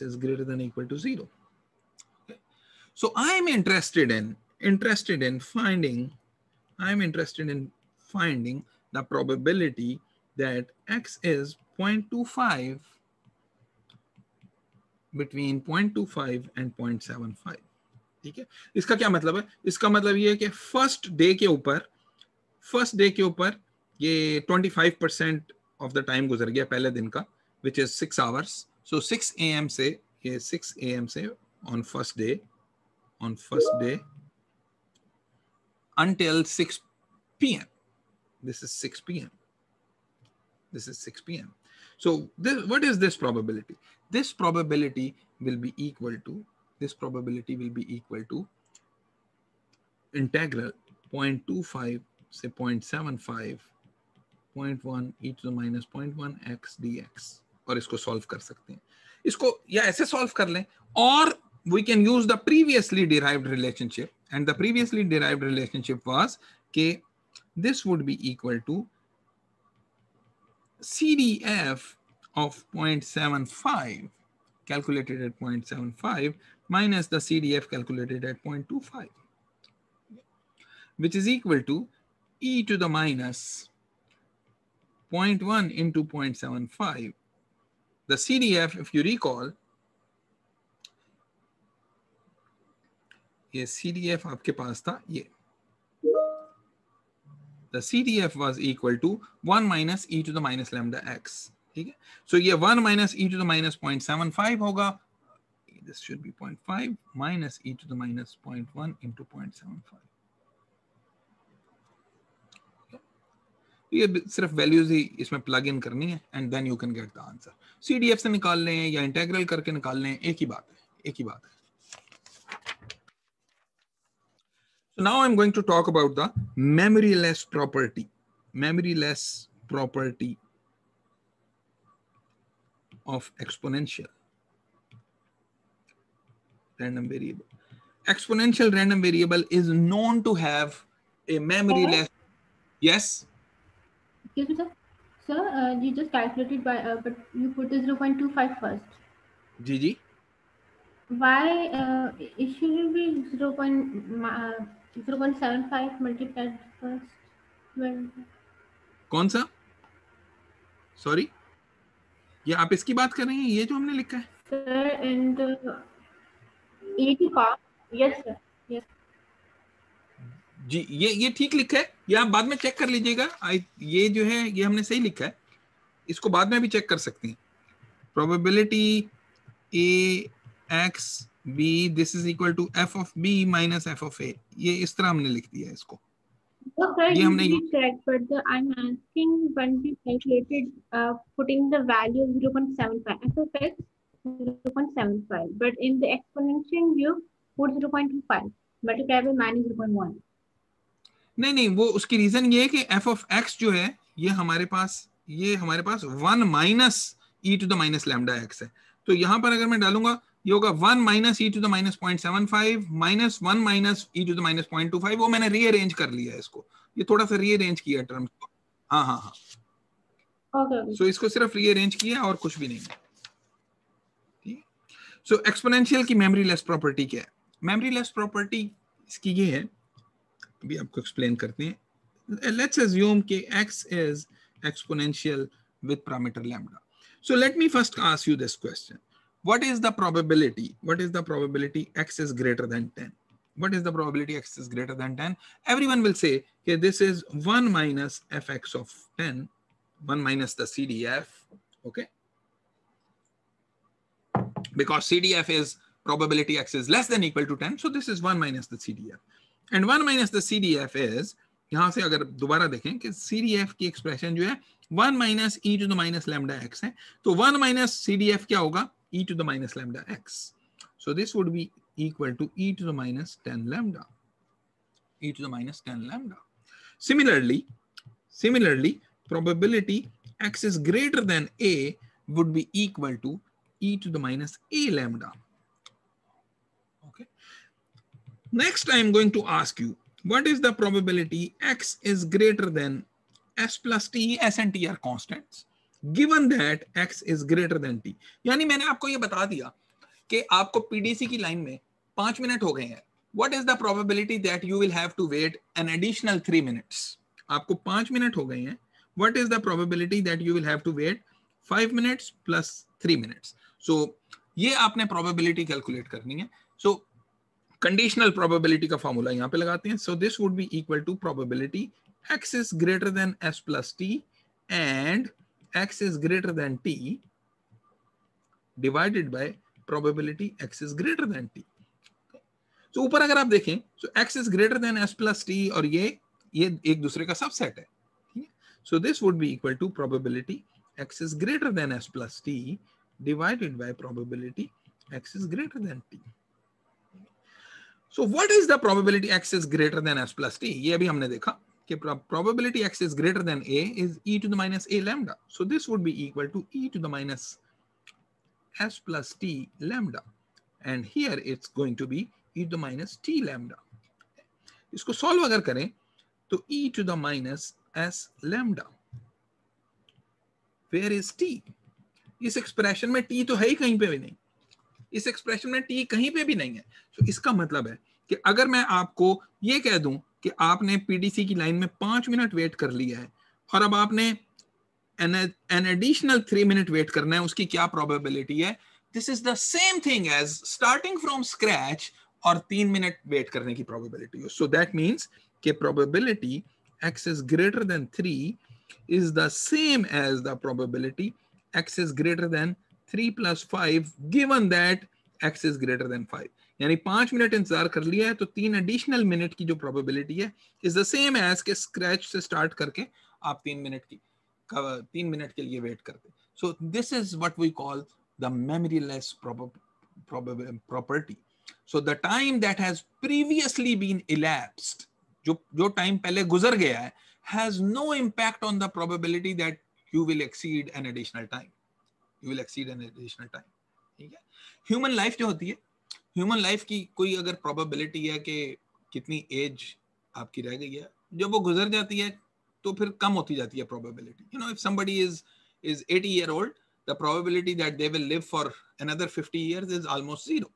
is greater than or equal to 0. Okay. So I'm interested in finding the probability that x is 0.25 between 0.25 and 0.75. ठीक है. इसका क्या मतलब है? इसका मतलब ये है कि फर्स्ट डे के ऊपर ये 25% ऑफ द टाइम गुजर गया पहले दिन का, which is 6 hours. So 6 AM से on first day until 6 PM. This is 6 PM. So what is this probability? This probability will be equal to integral 0.25 से 0.75 0.1 e to the minus 0.1 x dx, और इसको solve कर सकते हैं. इसको या ऐसे सॉल्व कर लें, और we can use the previously derived relationship, and the previously derived relationship was कि this would be equal to CDF of 0.75 calculated at 0.75 minus the CDF calculated at 0.25, which is equal to e to the minus 0.1 into 0.75. The CDF, if you recall, ये CDF आपके पास था ये. The CDF was equal to 1 minus e to the minus lambda x. ठीक है? So ये 1 minus e to the minus 0.75 होगा. This should be 0.5 minus e to the minus 0.1 into 0.75. ये सिर्फ वैल्यूज ही इसमें प्लग इन करनी है, and then you can get the answer. CDF से निकाल लें या इंटीग्रल करके निकाल लें, एक ही बात है, एक ही बात है. So now I'm going to talk about the memoryless property. Memoryless property of exponential random variable. Exponential random variable is known to have a memoryless. Yes? Excuse me, sir. Sir, you just calculated by, but you put the 0.25 first. Gigi? Why it shouldn't be 0.75 multiplied first? Well, कौन सा? Sorry? ये आप इसकी बात कर रहे हैं, ये जो हमने लिखा है? Sir, and e to power. Yes, sir. Yes. जी, ये ठीक लिखा है, ये आप बाद में चेक कर लीजिएगा. ये जो है ये हमने सही लिखा है, इसको बाद में भी चेक कर सकते हैं. Probability A X B this is equal to F of B minus F of A, ये इस तरह हमने लिख दिया है इसको. No, sir, you did correct, but I'm asking when we calculated putting the value of 0.75 f of x 0.75, but in the exponential you put 0.25 multiplied by minus 0.1. नहीं, वो उसकी रीजन ये है कि एफ ऑफ एक्स जो है ये हमारे पास 1 minus e to the minus lambda x है. तो यहां पर अगर मैं डालूंगा ये होगा 1 minus e to the minus 0.75 minus 1 minus e to the minus 0.25. वो मैंने रीअरेंज कर लिया है इसको, ये थोड़ा सा रीअरेंज किया टर्म्स को. हाँ. Okay. सो इसको सिर्फ रीअरेंज किया और कुछ भी नहीं है. ठीक है. सो एक्सपोनेंशियल की मेमोरी लेस प्रॉपर्टी क्या है? मेमोरी लेस प्रॉपर्टी इसकी ये है, अभी आपको एक्सप्लेन करते हैं. लेट्स अज्यूम कि x is exponential with parameter lambda. So let me first ask you this question. What is the probability x is greater than 10? What is the probability x is greater than 10? Everyone will say okay, this is 1 minus fx of 10, 1 minus the CDF, okay? Because CDF is probability x is less than or equal to 10, so this is 1 minus the CDF. And 1 minus the CDF is, यहां से अगर दोबारा देखें कि CDF की expression जो है 1 minus e to the minus lambda x है, तो 1 minus CDF क्या होगा? e to the minus lambda x. So this would be equal to e to the minus 10 lambda. E to the minus 10 lambda. Similarly, probability x is greater than a would be equal to e to the minus a lambda. Okay. Next, I am going to ask you, what is the probability x is greater than s plus t? S and t are constants. Given that x is greater than t. यानी मैंने आपको ये बता दिया कि आपको PDC की line में 5 मिनट हो गए हैं. What is the probability that you will have to wait an additional 3 minutes? आपको 5 मिनट हो गए हैं. What is the probability that you will have to wait 5 minutes plus 3 minutes? So ये आपने probability calculate करनी है. So conditional probability का formula यहाँ पे लगाते हैं. So this would be equal to probability x is greater than s plus t and x is greater than t divided by probability x is greater than t. So ऊपर अगर आप देखें, so x is greater than s plus t और ये एक दूसरे का subset है. So this would be equal to probability x is greater than s plus t divided by probability x is greater than t. So what is the probability x is greater than s plus t? ये अभी हमने देखा कि probability x is greater than a is e to the minus a lambda. So this would be equal to e to the minus s plus t lambda. And here it's going to be e to the minus t lambda. इसको solve अगर करें तो e to the minus s lambda. Where is t? इस expression में t तो है ही कहीं पे भी नहीं, इस एक्सप्रेशन में t कहीं पे भी नहीं है. तो इसका मतलब है कि अगर मैं आपको ये कह दूं कि आपने पीडीसी की लाइन में 5 मिनट वेट कर लिया है और अब आपने एन एडिशनल 3 मिनट वेट करना है, उसकी क्या प्रोबेबिलिटी है? This is the same thing as starting from scratch और 3 मिनट वेट करने की प्रोबेबिलिटी. सो दैट मींस कि probability x is greater than 3 is the same as the probability x is greater than 3 plus 5 given that x is greater than 5. यानी 5 minute इंतजार कर लिया है तो 3 एडिशनल मिनट की जो प्रोबेबिलिटी है इज द सेम एज के स्क्रैच से स्टार्ट करके आप 3 मिनट के लिए वेट करते. So this is what we call the memoryless property. So the time that has previously been elapsed, जो टाइम पहले गुजर गया है, has no impact on the probability that you will exceed an additional time. ठीक है. Human life जो होती है, ह्यूमन लाइफ की कोई अगर प्रोबेबिलिटी है कि कितनी एज आपकी रह गई है, जब वो गुजर जाती है तो फिर कम होती जाती है probability. You know, if somebody is 80 year old, the probability that they will live for another 50 years is almost zero.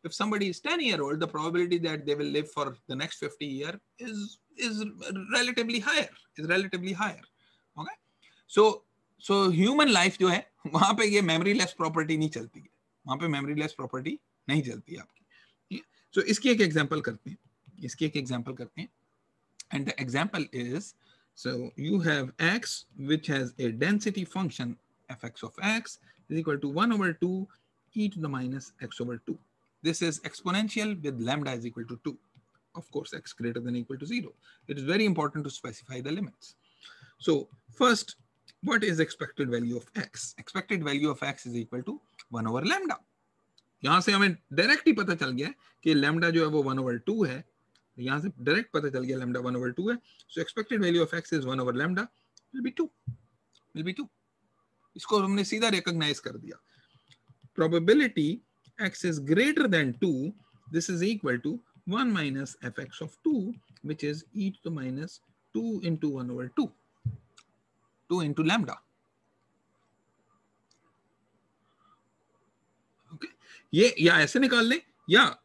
If somebody is 10 year old, the probability that they will live for the next 50 years is relatively higher. Okay, so human life जो है वहां पे ये memory-less property नहीं चलती है, वहां पे memory-less property नहीं चलती है आपकी. So इसकी एक एग्जांपल करते हैं, and the example is, so you have x which has a density function fx of x is equal to 1 over 2 e to the minus x over 2. This is exponential with lambda is equal to 2. Of course, x greater than or equal to 0. It is very important to specify the limits. So first, what is expected value of x? Expected value of x is equal to 1 over lambda. यहाँ से हमें direct ही पता चल गया कि lambda जो है वो 1 over 2 है. यहाँ से डायरेक्ट पता चल गया लैम्डा 1 over 2 है. So expected value of x is 1 over lambda will be 2. इसको हमने सीधा रिकॉग्नाइज कर दिया. Probability x is greater than 2, this is equal to 1 minus fx of 2, which is e to the minus 2 into 1 over 2, 2 into lambda. Okay, ये या ऐसे निकाल लें या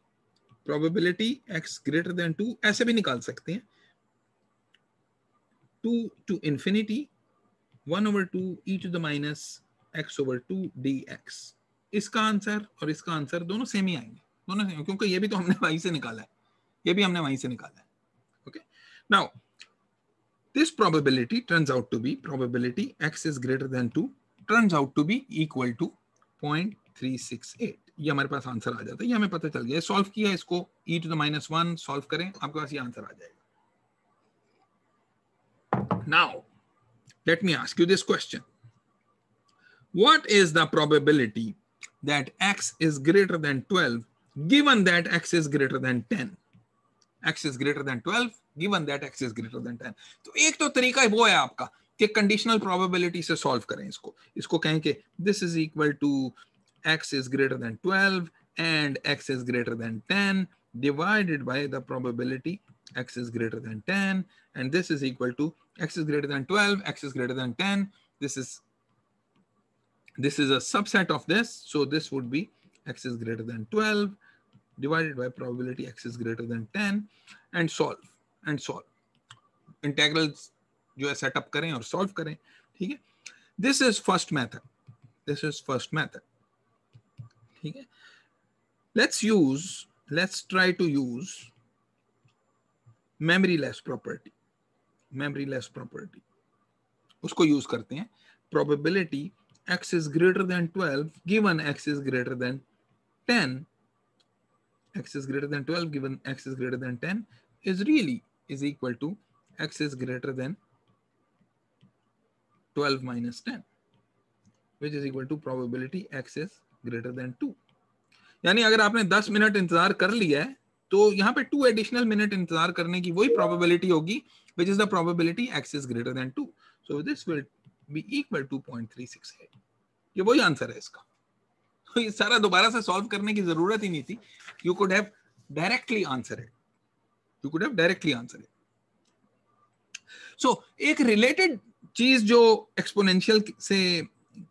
probability x greater than 2 ऐसे भी निकाल सकते हैं. 2 to infinity 1 over 2 e to the minus x over 2 dx. इसका आंसर और इसका आंसर दोनों सेम ही आएंगे, दोनों सेम, क्योंकि ये भी तो हमने वहीं से निकाला है, ये भी हमने वहीं से निकाला है. Okay, now this probability turns out to be, probability x is greater than 2 turns out to be equal to 0.368. ये हमारे पास आंसर आ जाता है, ये हमें पता चल गया. सॉल्व किया इसको, e to the minus 1 solve करें, आपके पास ये आंसर आ जाएगा. Now let me ask you this question. What is the probability that x is greater than 12 given that x is greater than 10? X is greater than 12 given that x is greater than 10. तो एक तो तरीका वो है आपका कि conditional probability से solve करें इसको कहें कि this is equal to x is greater than 12 and x is greater than 10 divided by the probability x is greater than 10, and this is equal to x is greater than 12, x is greater than 10. This is a subset of this, so this would be x is greater than 12 divided by probability x is greater than 10, and solve. Integrals जो है setup करें और solve करें. ठीक है, this is first method. ठीक है, let's try to use memory-less property. उसको यूज करते हैं. Probability x is greater than 12 given x is greater than 10. X is greater than 12 given x is greater than 10 is equal to x is greater than 12 minus 10, which is equal to probability x is greater than 2. यानी अगर आपने 10 minute इंतजार कर लिया है तो यहाँ पे 2 एडिशनल मिनट इंतजार करने की वही प्रोबेबिलिटी होगी, which is the probability x is greater than 2. So this will be equal to 0.368. ये वही आंसर है इसका। तो ये सारा दोबारा से सॉल्व करने की जरूरत ही नहीं थी। You could have directly answered it. You could have directly answered it. So एक related चीज जो एक्सपोनेंशियल से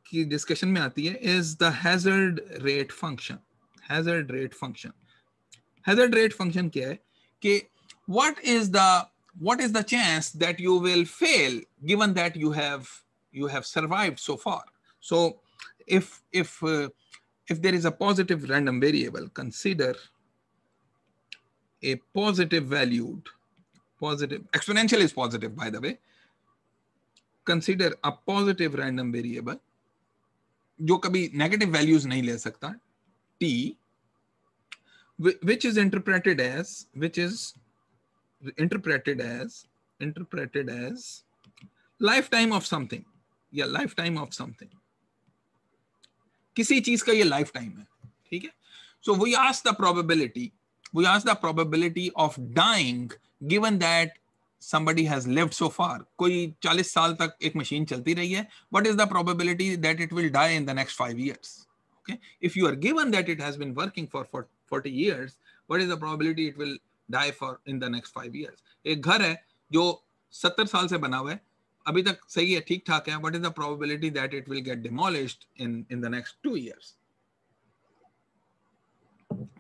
की डिस्कशन में आती है is the hazard rate function. Hazard rate function. Hazard rate function क्या है कि what is the chance that you will fail given that you have survived so far. So if there is a positive random variable, consider a positive valued, positive, exponential is positive by the way, consider a positive random variable जो कभी negative values नहीं ले सकता, t, which is interpreted as lifetime of something, या lifetime of something, किसी चीज का ये lifetime है, ठीक है। So we ask the probability of dying given that somebody has lived so far. कोई 40 साल तक एक मशीन चलती रही है, what is the probability that it will die in the next 5 years? Okay, if you are given that it has been working for 40 years, what is the probability it will die for in the next 5 years? एक घर है जो 70 साल से बना हुआ है, अभी तक सही है, ठीक ठाक है, what is the probability that it will get demolished in the next 2 years?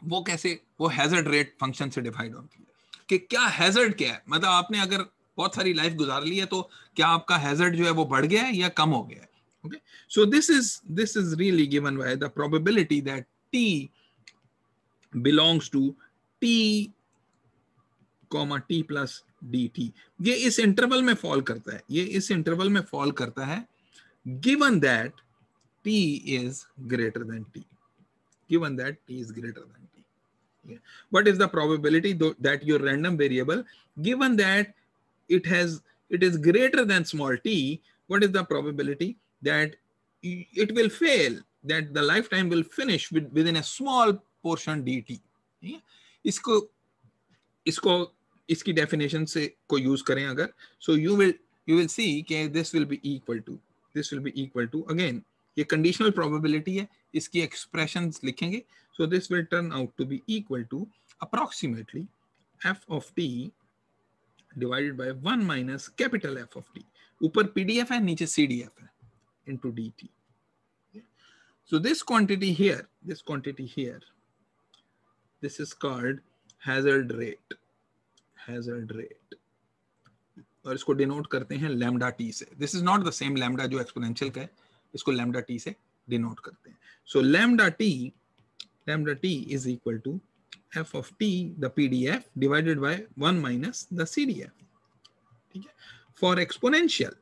वो कैसे, वो हैजर्ड रेट फंक्शन से डिफाइंड होती है कि क्या हैजर्ड क्या है, मतलब आपने अगर बहुत सारी लाइफ गुजार ली है तो क्या आपका हैजर्ड जो है वो बढ़ गया है या कम हो गया है। Okay, so this is really given by the probability that t belongs to t, t plus dt. ये इस इंटरवल में फॉल करता है, ये इस इंटरवल में फॉल करता है given that t is greater than t. Given that t is greater than t. Yeah. What is the probability that your random variable, given that it is greater than small t, what is the probability that it will fail, that the lifetime will finish within a small portion dt? Yeah. इसकी definition से को use करें अगर, so you will see कि this will be equal to again ये conditional probability है, इसकी expressions लिखेंगे, so this will turn out to be equal to approximately f of t divided by 1 minus capital F of t. ऊपर PDF है, नीचे CDF है, into dt. So this quantity here, this is called hazard rate. और इसको denote करते हैं lambda T से. This is not the same lambda जो एक्सपोनेंशियल का है, इसको लैम्डा टी से डिनोट करते हैं. So lambda T is equal to f of t, the PDF, divided by 1 minus the CDF. ठीक है. For exponential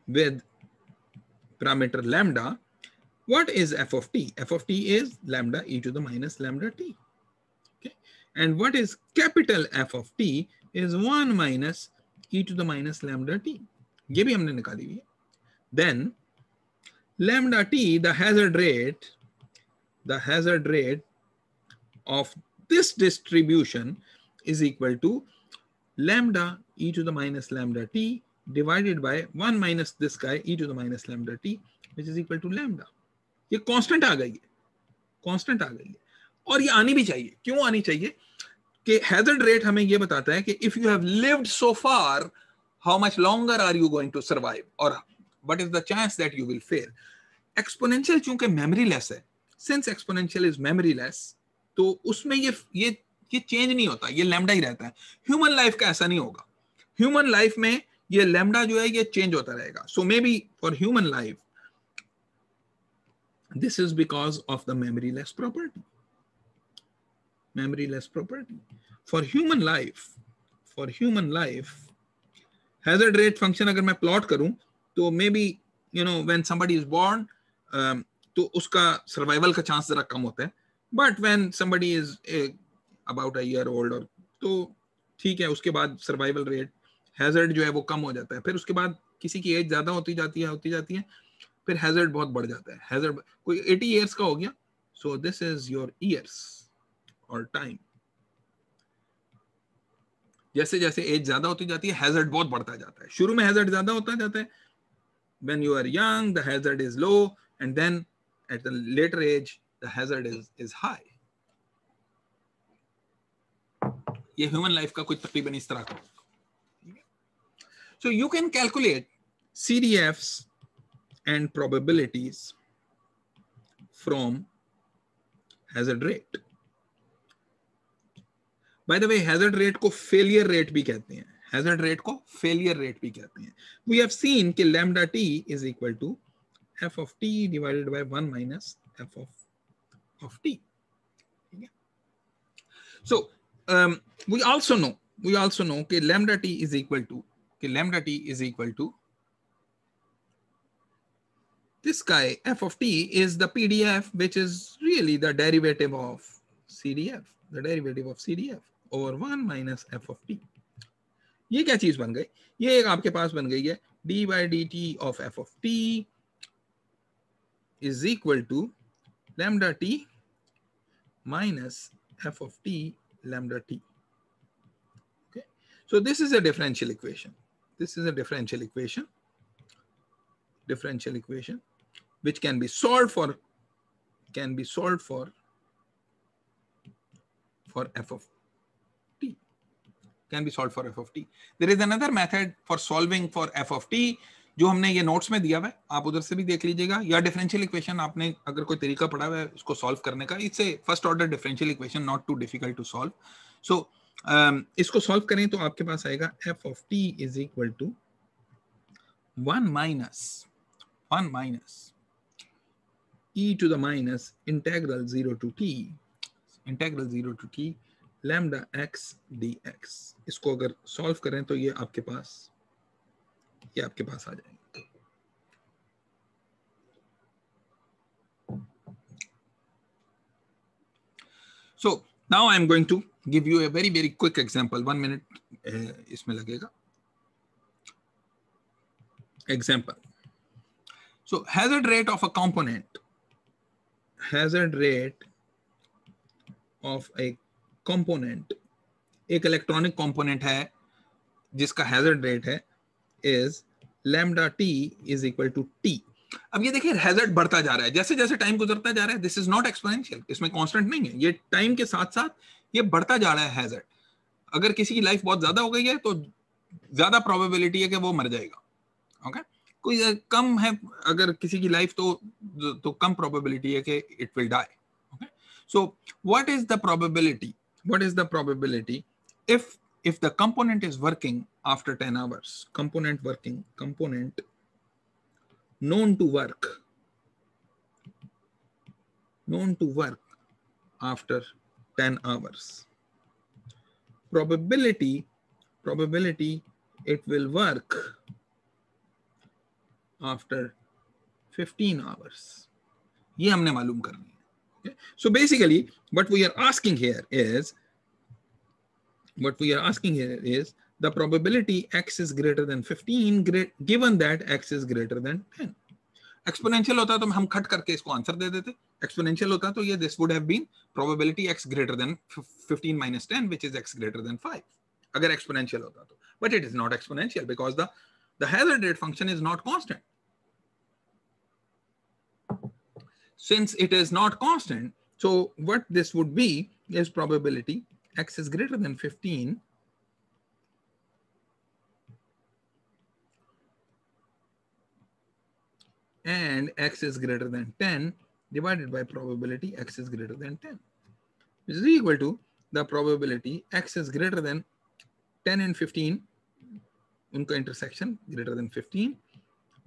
with parameter lambda, what is f of t? F of t is lambda e to the minus lambda t. Okay. And what is capital F of t is 1 minus e to the minus lambda t. ये भी हमने निकाली हुई है. Then lambda t, the hazard rate of this distribution is equal to lambda e to the minus lambda t divided by 1 minus this guy e to the minus lambda t, which is equal to lambda. ये constant आ गई है और ये आनी भी चाहिए. क्यों आनी चाहिए? कि हैजर्ड रेट हमें ये बताता है कि if you have lived so far, how much longer are you going to survive, or what is the chance that you will fail. Exponential चूंकि मेमोरी लेस है, since exponential is memory less, तो उसमें ये change नहीं होता, ये lambda ही रहता है. ह्यूमन लाइफ का ऐसा नहीं होगा. ह्यूमन लाइफ में ये लैम्डा जो है ये चेंज होता रहेगा. So maybe for human life this is because of the memory-less property. For human life, hazard rate function अगर मैं plot करूं, तो maybe when somebody is born, तो उसका survival का chance जरा कम होता है. But when somebody is about a year old, और तो ठीक है, उसके बाद survival rate, hazard जो है वो कम हो जाता है. फिर उसके बाद किसी की एज ज्यादा होती जाती है, फिर हैजर्ड बहुत बढ़ जाता है. हैजर्ड कोई 80 इयर्स का हो गया, So this is your years or time. जैसे जैसे एज ज्यादा होती जाती है हैजर्ड बहुत बढ़ता जाता है. शुरू में हैजर्ड ज्यादा होता जाता है. When you are young, the hazard is low, and then at the later age, the hazard is high. ये ह्यूमन लाइफ का कुछ तकरीबन इस तरह का. So you can calculate CDFs and probabilities from hazard rate. By the way, hazard rate को failure rate भी कहते हैं. Hazard rate को failure rate भी कहते हैं. We have seen कि lambda t is equal to f of t divided by 1 minus f of t. So we also know कि lambda t is equal to this guy f of t is the PDF, which is really the derivative of CDF, over 1 minus f of t. ये क्या चीज बन गई? ये एक आपके पास बन गई है d by dt of f of t is equal to lambda t minus f of t lambda t. Okay, so this is a differential equation. Differential equation which can be solved for f of t. Can be solved for f of t. There is another method for solving for f of t जो हमने ये notes में दिया हुआ है, आप उधर से भी देख लीजिएगा. या डिफरेंशियल इक्वेशन आपने अगर कोई तरीका पढ़ा हुआ है इसको सॉल्व करने का, it's a first order differential equation, not too difficult to solve. So इसको सॉल्व करें तो आपके पास आएगा f of t is equal to 1 minus e to the minus integral 0 to t lambda x dx. इसको अगर solve करें तो ये आपके पास आ जाएगा. So now I am going to give you a very quick example. 1 minute इसमें लगेगा. Example. So hazard rate of a component एक इलेक्ट्रॉनिक कंपोनेंट है जिसका हैजर्ड रेट है is lambda t is equal to t. अब ये देखिए hazard बढ़ता जा रहा है जैसे जैसे टाइम गुजरता जा रहा है. दिस इज नॉट एक्सपोनेंशियल, इसमें कांस्टेंट नहीं है, ये टाइम के साथ साथ ये बढ़ता जा रहा है हैजर्ड. अगर किसी की लाइफ बहुत ज्यादा हो गई है तो ज्यादा प्रोबेबिलिटी है कि वो मर जाएगा. ओके, कोई कम है अगर किसी की लाइफ तो कम प्रोबेबिलिटी है कि it will die. Okay, so what is the probability if the component is working after 10 hours, component known to work after 10 hours, probability it will work after 15 hours. ये हमने मालूम करनी है. Okay? So basically what we are asking here is the probability x is greater than 15 given that x is greater than 10. Exponential होता तो हम खट करके इसको आंसर दे देते. एक्सपोनेंशियल होता तो ये this would have been probability x greater than 15 minus 10 which is x greater than 5 अगर एक्सपोनेंशियल होता तो. But it is not exponential because the hazard rate function is not constant. Since it is not constant, so what this would be is probability x is greater than 15 and x is greater than 10 divided by probability x is greater than 10, which is equal to the probability x is greater than 10 and 15, unka intersection greater than 15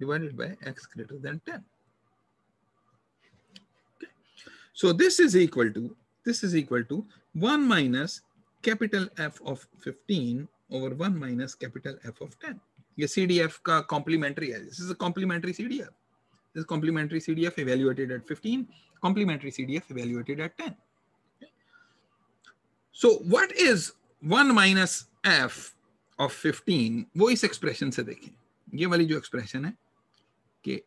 divided by x greater than 10. Okay. So this is equal to 1 minus capital F of 15 over 1 minus capital F of 10. ये CDF का complementary है. This is a complementary CDF. This is complementary CDF evaluated at 15, complementary CDF evaluated at 10. Okay. So what is 1 minus F of 15? वो इस expression से देखें. ये वाली जो expression है कि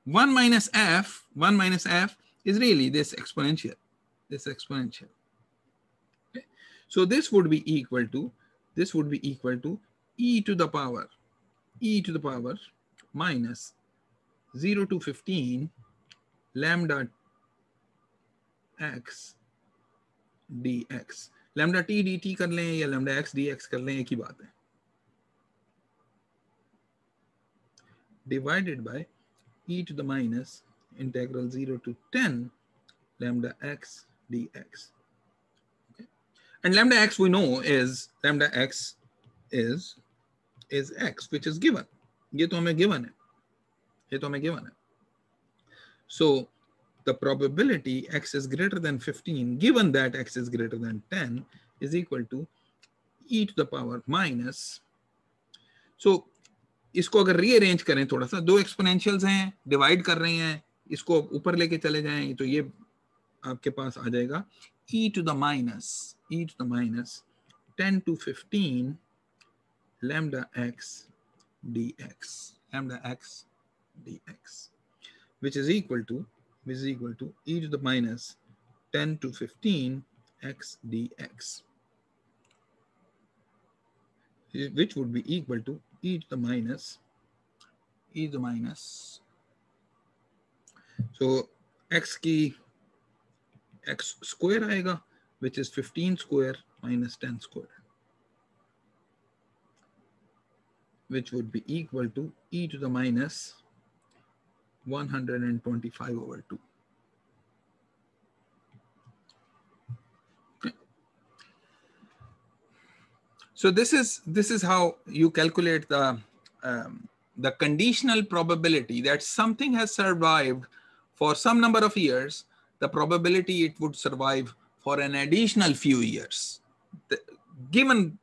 1 minus F is really this exponential. Okay. So this would be equal to e to the power minus 0 to 15 lambda x dx. lambda t dt कर लें या lambda x dx कर लें, एक ही बात है, divided by e to the minus integral 0 to 10 lambda x dx. Okay. And lambda x we know is x, which is given. ये तो हमें given है. So the probability x is greater than 15, given that x is greater than 10, is equal to e to the power minus. So इसको अगर rearrange करें थोड़ा सा, दो एक्सपोनेंशियल्स हैं, डिवाइड कर रहे हैं, इसको ऊपर लेके चले जाएं तो ये आपके पास आ जाएगा e to the minus 10 to 15 lambda x dx, which is equal to e to the minus 10 to 15 x dx, which would be equal to e to the minus. So x square आएगा, which is 15 square minus 10 square, which would be equal to e to the minus 125 over 2. Okay. So this is how you calculate the conditional probability that something has survived for some number of years, the probability it would survive for an additional few years. Given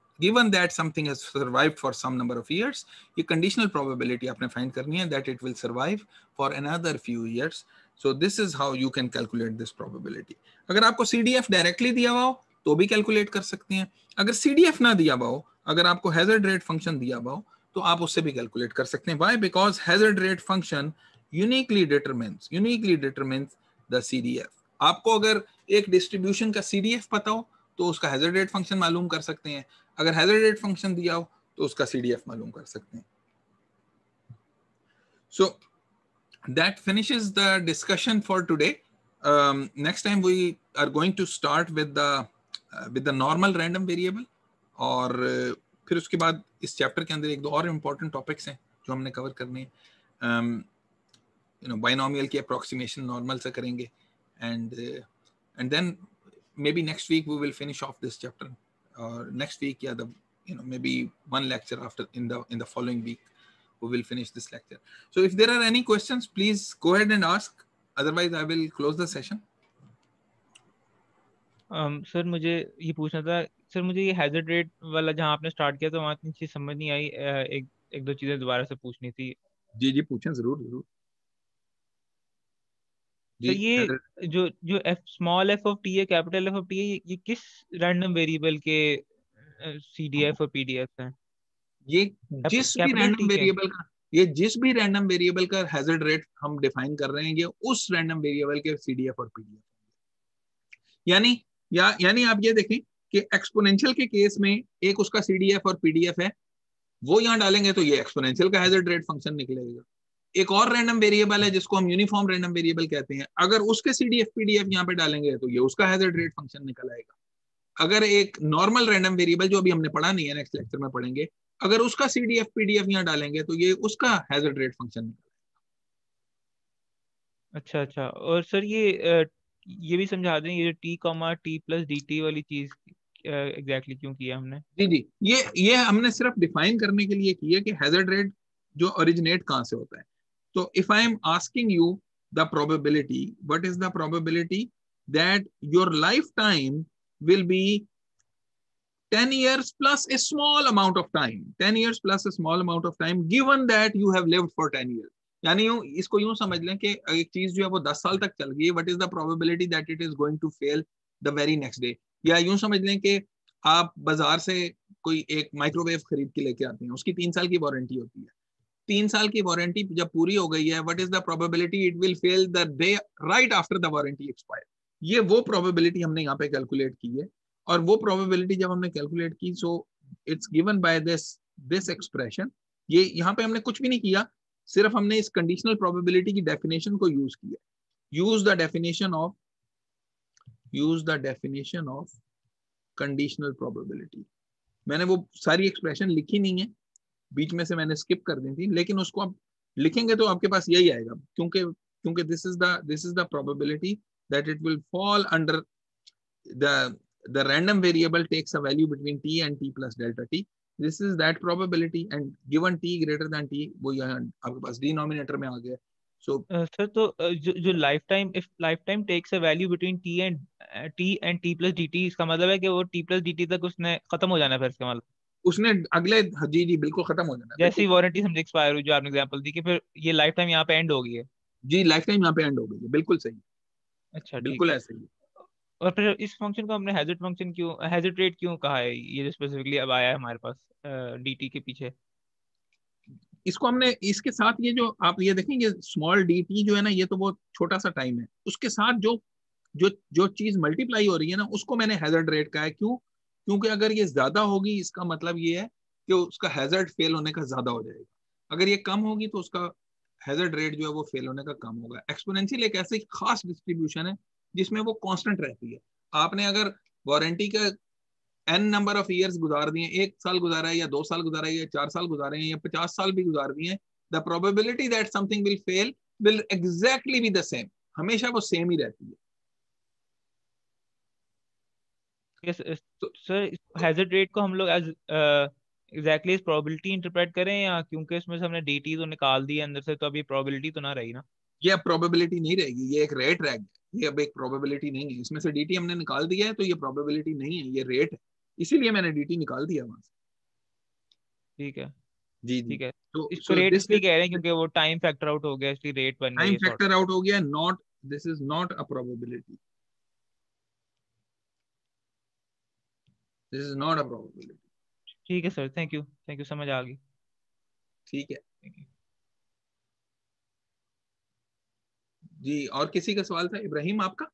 that something has survived for some number of years, ये conditional probability आपने find करनी है that it will survive for another few years. So this is how you can calculate this probability. अगर आपको CDF directly दिया हुआ हो तो भी calculate कर सकते हैं. अगर CDF ना दिया हुआ हो, अगर आपको hazard rate function दिया हुआ हो तो आप उससे भी calculate कर सकते हैं. Why? Because hazard rate function uniquely determines the CDF. आपको अगर एक distribution का CDF पता हो तो उसका hazard rate function मालूम कर सकते हैं. अगर hazard rate function दिया हो तो उसका CDF मालूम कर सकते हैं. So that finishes the discussion for today. Next time we are going to start with the normal random variable, और फिर उसके बाद इस चैप्टर के अंदर एक दो और इम्पोर्टेंट टॉपिक्स हैं जो हमने कवर करने हैं. बाइनोमियल की अप्रोक्सीमेशन नॉर्मल से करेंगे, and then maybe next week we will finish off this chapter, or next week, yeah, maybe one lecture after in the following week we will finish this lecture. So if there are any questions, please go ahead and ask, otherwise I will close the session. Sir मुझे ये पूछना था sir, मुझे ये hazard rate वाला जहाँ आपने start किया तो वहाँ इतनी चीज समझ नहीं आई, एक दो चीजें दोबारा से पूछनी थी. जी पूछें, जरूर. सर ये जो स्मॉल एफ ऑफ टी है, कैपिटल एफ ऑफ टी है, ये किस रैंडम वेरिएबल के CDF और PDF हैं? ये जिस भी रैंडम वेरिएबल का हैजर्ड रेट हम डिफाइन कर रहे हैं, ये उस रैंडम वेरिएबल के CDF और PDF. यानी आप ये देखें कि एक्सपोनेंशियल के केस में एक उसका CDF और PDF है, वो यहां डालेंगे तो ये एक्सपोनेंशियल का हैजर्ड रेट फंक्शन निकलेगा. एक और रैंडम वेरिएबल है जिसको हम यूनिफॉर्म रैंडम वेरिएबल कहते हैं, अगर उसके CDF PDF यहाँ पे डालेंगे तो ये उसका हैजर्ड रेट फंक्शन निकल आएगा. अगर एक नॉर्मल रैंडम वेरिएबल जो अभी हमने पढ़ा नहीं है, नेक्स्ट लेक्चर में पढ़ेंगे, अगर उसका CDF PDF यहाँ डालेंगे तो ये उसका हैजर्ड रेट फंक्शन निकल आएगा. अच्छा. और सर ये भी समझा दें, ये T, T + DT वाली चीज एग्जैक्टली क्यों किया हमने? जी ये हमने सिर्फ डिफाइन करने के लिए किया कि हैजर्ड रेट जो ओरिजिनेट कहां से होता है. तो if I am asking you the probability, what is the probability that your life time will be 10 years plus a small amount of time, 10 years plus a small amount of time, given that you have lived for 10 years. यानी इसको यूं समझ लें कि एक चीज जो है वो 10 साल तक चल गई, what is the probability that it is going to fail the very next day. या यूं समझ लें कि आप बाजार से कोई एक माइक्रोवेव खरीद के लेके आते हैं, उसकी 3 साल की वारंटी होती है, 3 साल की वारंटी जब पूरी हो गई है, what is the probability it will fail the day right after the warranty expire. ये वो प्रोबेबिलिटी हमने यहाँ पे कैलकुलेट की है, और वो प्रोबेबिलिटी जब हमने कैलकुलेट की, so it's given by this expression. ये यहाँ पे हमने कुछ भी नहीं किया, सिर्फ हमने इस कंडीशनल प्रोबेबिलिटी की डेफिनेशन को यूज किया। Use the definition of conditional probability. मैंने वो सारी एक्सप्रेशन लिखी नहीं है, बीच में से मैंने स्किप कर दी थी, लेकिन उसको आप लिखेंगे तो आपके पास यही आएगा, क्योंकि this is the probability that it will fall under the random variable takes a value between t and t plus delta t. This is that probability, and given t greater than t, वो यहाँ आपके पास denominator में आ गया। So sir तो जो life time takes a value between t and t plus d t, इसका मतलब है कि वो टी प्लस डी टी तक उसने खत्म हो जाना है फिर इसका मतलब? उसने अगले, जी जी बिल्कुल खत्म हो जाना है, जैसी बिल्कुल। वारंटी समझे एक्सपायर हुई, जो आपने एग्जांपल दी कि फिर ये लाइफ टाइम यहाँ पे एंड हो गई है। जी लाइफ टाइम यहाँ पे एंड हो गई है, बिल्कुल सही, अच्छा ठीक बिल्कुल है। ऐसे ही। और फिर इस फंक्शन को हमने हैजर्ड रेट क्यों कहा है, ये जो स्पेसिफिकली अब आया है हमारे पास dt के पीछे? इसको हमने इसके साथ, ये जो आप ये देखेंगे स्मॉल डी टी जो है ना, ये तो बहुत छोटा सा टाइम है, उसके साथ जो जो जो चीज मल्टीप्लाई हो रही है ना, उसको मैंने हैजर्ड रेट कहा है। क्यों? क्योंकि अगर ये ज्यादा होगी, इसका मतलब ये है कि उसका हैजर्ड फेल होने का ज्यादा हो जाएगा। अगर ये कम होगी तो उसका हैजर्ड रेट जो है वो फेल होने का कम होगा। एक्सपोनेंशियल एक ऐसी खास डिस्ट्रीब्यूशन है जिसमें वो कांस्टेंट रहती है। आपने अगर वारंटी का एन नंबर ऑफ ईयर्स गुजार दिए, 1 साल गुजारा है या 2 साल गुजारा है या 4 साल गुजारे हैं या 50 साल भी गुजार दिए हैं, the probability that something will fail will exactly be the same, हमेशा वो सेम ही रहती है। सर हैजर्ड रेट को हम लोग एज एग्जैक्टली इस प्रोबेबिलिटी इंटरप्रेट करें, या क्योंकि इसमें से हमने dt तो निकाल दी है अंदर से, तो अभी प्रोबेबिलिटी तो ना रही ना? ये अब प्रोबेबिलिटी नहीं रहेगी, ये एक रेट रह गया, ये अब एक प्रोबेबिलिटी नहीं है। इसमें से dt हमने निकाल दिया है, तो ये प्रोबेबिलिटी नहीं है, ये रेट है, इसीलिए मैंने dt निकाल दिया वहां से। ठीक है। जी जी। ठीक है, तो इसको सो रेट दिस इसलिए इज कह रहे हैं क्योंकि वो टाइम फैक्टर आउट हो गया, इसलिए रेट बन गया टाइम ये सॉर्ट। फैक्टर आउट हो गया, not, this is not a probability, this is not a probability. ठीक है सर, थैंक यू, समझ आ गई। ठीक है Thank you. जी। और किसी का सवाल था? इब्राहिम आपका?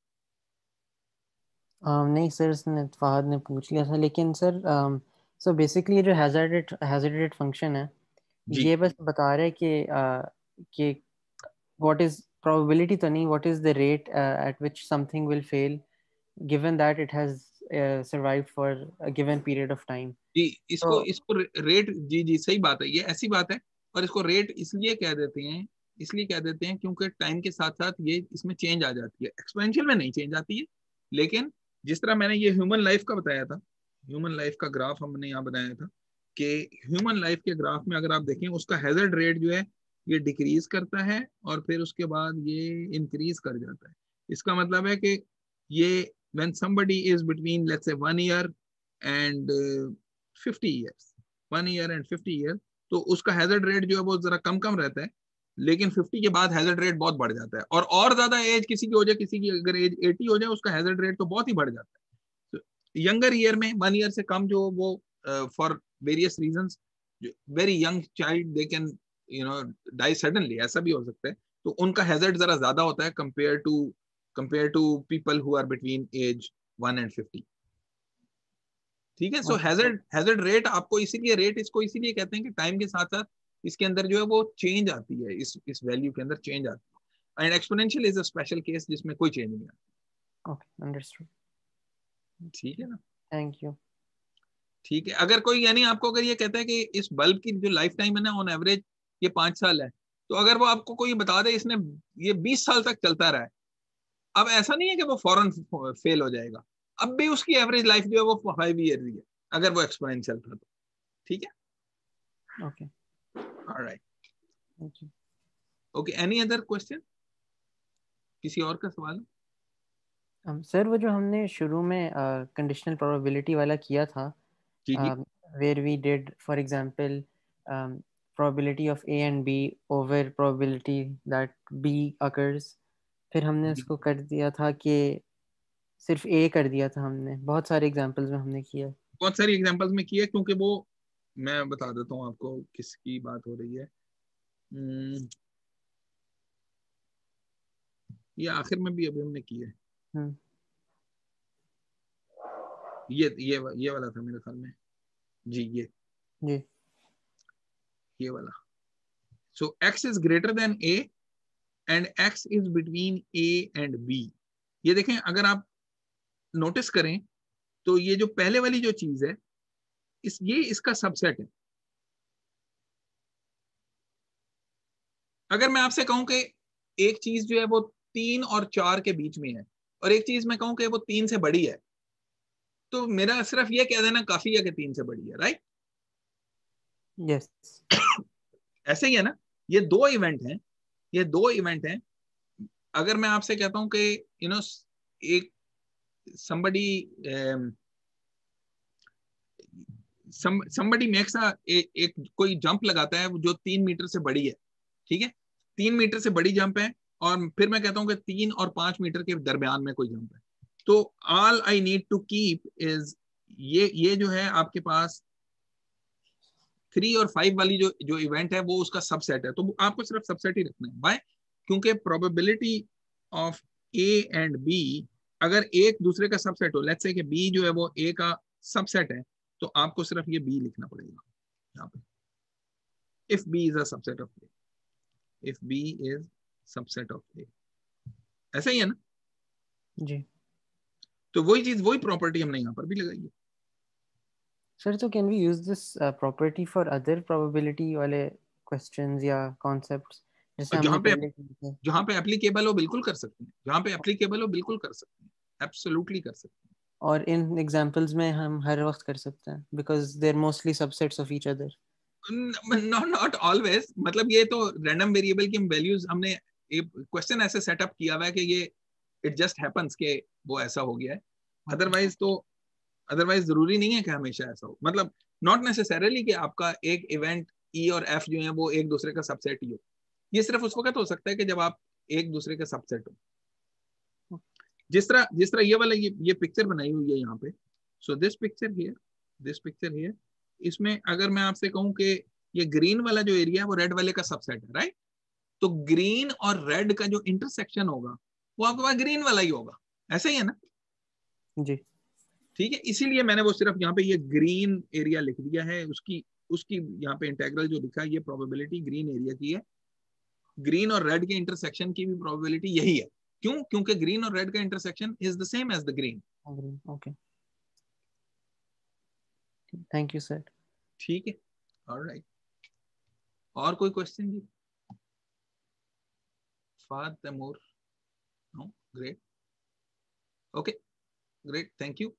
नहीं सर, इसने फहद ने पूछ लिया था, लेकिन सर सो बेसिकली ये जो हैजर्ड रेट फंक्शन है, जी ये बस बता रहा है कि व्हाट इज प्रोबेबिलिटी तो नहीं, what is the rate at which something will fail given that it has survived for a given period of time. जी। तो इसको रेट, जी जी सही बात है, ये ऐसी बात है। और इसको रेट इसलिए कह देते हैं क्योंकि टाइम के साथ साथ ये इसमें चेंज आ जाती है। एक्सपोनेंशियल में नहीं चेंज आती है, लेकिन जिस तरह मैंने ये ह्यूमन लाइफ का बताया था, ह्यूमन लाइफ का ग्राफ हमने यहाँ बनाया था, कि ह्यूमन लाइफ के ग्राफ में अगर आप देखें, उसका हैजर्ड रेट जो है ये डिक्रीज करता है और फिर उसके बाद ये इंक्रीज कर जाता है। इसका मतलब है कि ये when somebody is between let's say 1 year and 50 years, 1 year and 50 years, तो उसका हैजर्ड रेट जो है वो जरा कम कम रहता है, लेकिन 50 के बाद हैजर्ड रेट बहुत बढ़ जाता है। और ज्यादा एज किसी की हो जाए, किसी की अगर एज 80 हो जाए, उसका हैजर्ड रेट तो बहुत ही बढ़ जाता है। तो यंगर ईयर में 1 year से कम जो वो for various reasons, very young child they can die suddenly, ऐसा भी हो सकता है, तो उनका हैजर्ड जरा ज्यादा होता है compare to people who are between age 1 and 50। ठीक है। सो हैजर्ड रेट आपको इसीलिए, रेट इसको इसीलिए कहते हैं कि टाइम के साथ साथ इसके अंदर जो है वो चेंज आती है, इस वैल्यू के अंदर चेंज आती है। And exponential is a special case जिसमें कोई चेंज नहीं आता। Okay, understood. ठीक है ना? Thank you. ठीक है। अगर कोई यानी आपको अगर ये कहता है कि इस बल्ब की जो लाइफ टाइम है ना, ऑन एवरेज ये 5 साल है, तो अगर वो आपको कोई बता दे इसने ये 20 साल तक चलता रहा है, अब ऐसा नहीं है कि वो फौरन फेल हो जाएगा, अब भी उसकी एवरेज लाइफ जो है वो 5 years ही है, अगर वो एक्सपोनेंशियल था तो। ठीक है। Okay, alright. Thank you. Okay, any other question? किसी और का सवाल? सर वो जो हमने शुरू में कंडीशनल प्रोबेबिलिटी वाला किया था, जी जी where we did for example probability of A and B over probability that B occurs, फिर हमने जी। उसको कर दिया था कि सिर्फ A कर दिया था, हमने बहुत सारे एग्जांपल्स में हमने किया। बहुत सारी एग्जांपल्स में किया, क्योंकि वो, मैं बता देता हूँ आपको किसकी बात हो रही है। ये आखिर में भी अभी हमने किया है। हम्म, ये वाला था मेरे ख्याल में जी, जी ये वाला। सो x is greater than a and x is between a and b। ये देखें, अगर आप नोटिस करें तो ये जो पहले वाली जो चीज है ये इसका सबसेट है। अगर मैं आपसे कहूं कि एक चीज जो है वो 3 और 4 के बीच में है और एक चीज मैं कहूं कि वो 3 से बड़ी है, तो मेरा सिर्फ ये कह देना काफी है कि 3 से बड़ी है, राइट? यस। ऐसे ही है ना। ये दो इवेंट हैं, ये दो इवेंट हैं। अगर मैं आपसे कहता हूं कि एक somebody somebody makes एक कोई जंप लगाता है जो 3 मीटर से बड़ी है, ठीक है, 3 मीटर से बड़ी जंप है, और फिर मैं कहता हूं कि 3 और 5 मीटर के दरमियान में कोई जंप है, तो all I need to keep is ये जो है आपके पास 3 और 5 वाली जो जो इवेंट है वो उसका सबसेट है, तो आपको सिर्फ सबसेट ही रखना है। बाय, क्योंकि probability of A and B अगर एक दूसरे का सबसेट हो, लेट्स से कि बी जो है वो ए का सबसेट है, तो आपको सिर्फ ये बी लिखना पड़ेगा यहाँ पे। If B is a subset of A, if B is subset of A, ऐसा ही है ना। जी तो वही चीज, वही प्रॉपर्टी हमने यहाँ पर भी लगाई है। सर, तो can we use this property for other probability वाले क्वेश्चंस या कॉन्सेप्ट्स जैसे हमने पहले किए थे? जहाँ पे एप्लीकेबल हो बिल्कुल कर सकते हैं, जहाँ पे एप्लीकेबल हो बिल्कुल कर सकते हैं, एब्सोल्युटली कर सकते हैं। और इन एग्जांपल्स में हम हर वक्त कर सकते हैं because they are mostly subsets of each other. Not always, मतलब ये तो रैंडम वेरिएबल की वैल्यूज हमने क्वेश्चन ऐसे सेटअप किया हुआ है कि ये इट जस्ट हैपेंस के वो ऐसा हो गया है। अदरवाइज जरूरी नहीं है कि हमेशा ऐसा हो, मतलब नॉट नेसेसरली कि आपका एक इवेंट ई और एफ जो है वो एक दूसरे का सबसेट ही हो। ये सिर्फ उस वक्त हो सकता है कि जब आप एक दूसरे का सबसेट हो। जिस तरह ये वाला ये पिक्चर बनाई हुई है यहाँ पे, सो दिस पिक्चर हियर, इसमें अगर मैं आपसे कहूं कि ये ग्रीन वाला जो एरिया है वो रेड वाले का सबसेट है, राइट? तो ग्रीन और रेड का जो इंटरसेक्शन होगा वो आपके पास ग्रीन वाला ही होगा, ऐसा ही है ना। जी ठीक है, इसीलिए मैंने वो सिर्फ यहाँ पे ये ग्रीन एरिया लिख दिया है, उसकी उसकी यहाँ पे इंटेग्रल जो लिखा है ये प्रोबेबिलिटी ग्रीन एरिया की है। ग्रीन और रेड के इंटरसेक्शन की भी प्रोबेबिलिटी यही है। क्यों? क्योंकि ग्रीन और रेड का intersection is the same as the green. Okay, thank you sir. ठीक है, ऑलराइट। और कोई क्वेश्चन जी? Fahad Taimur? No, great, okay, great, thank you.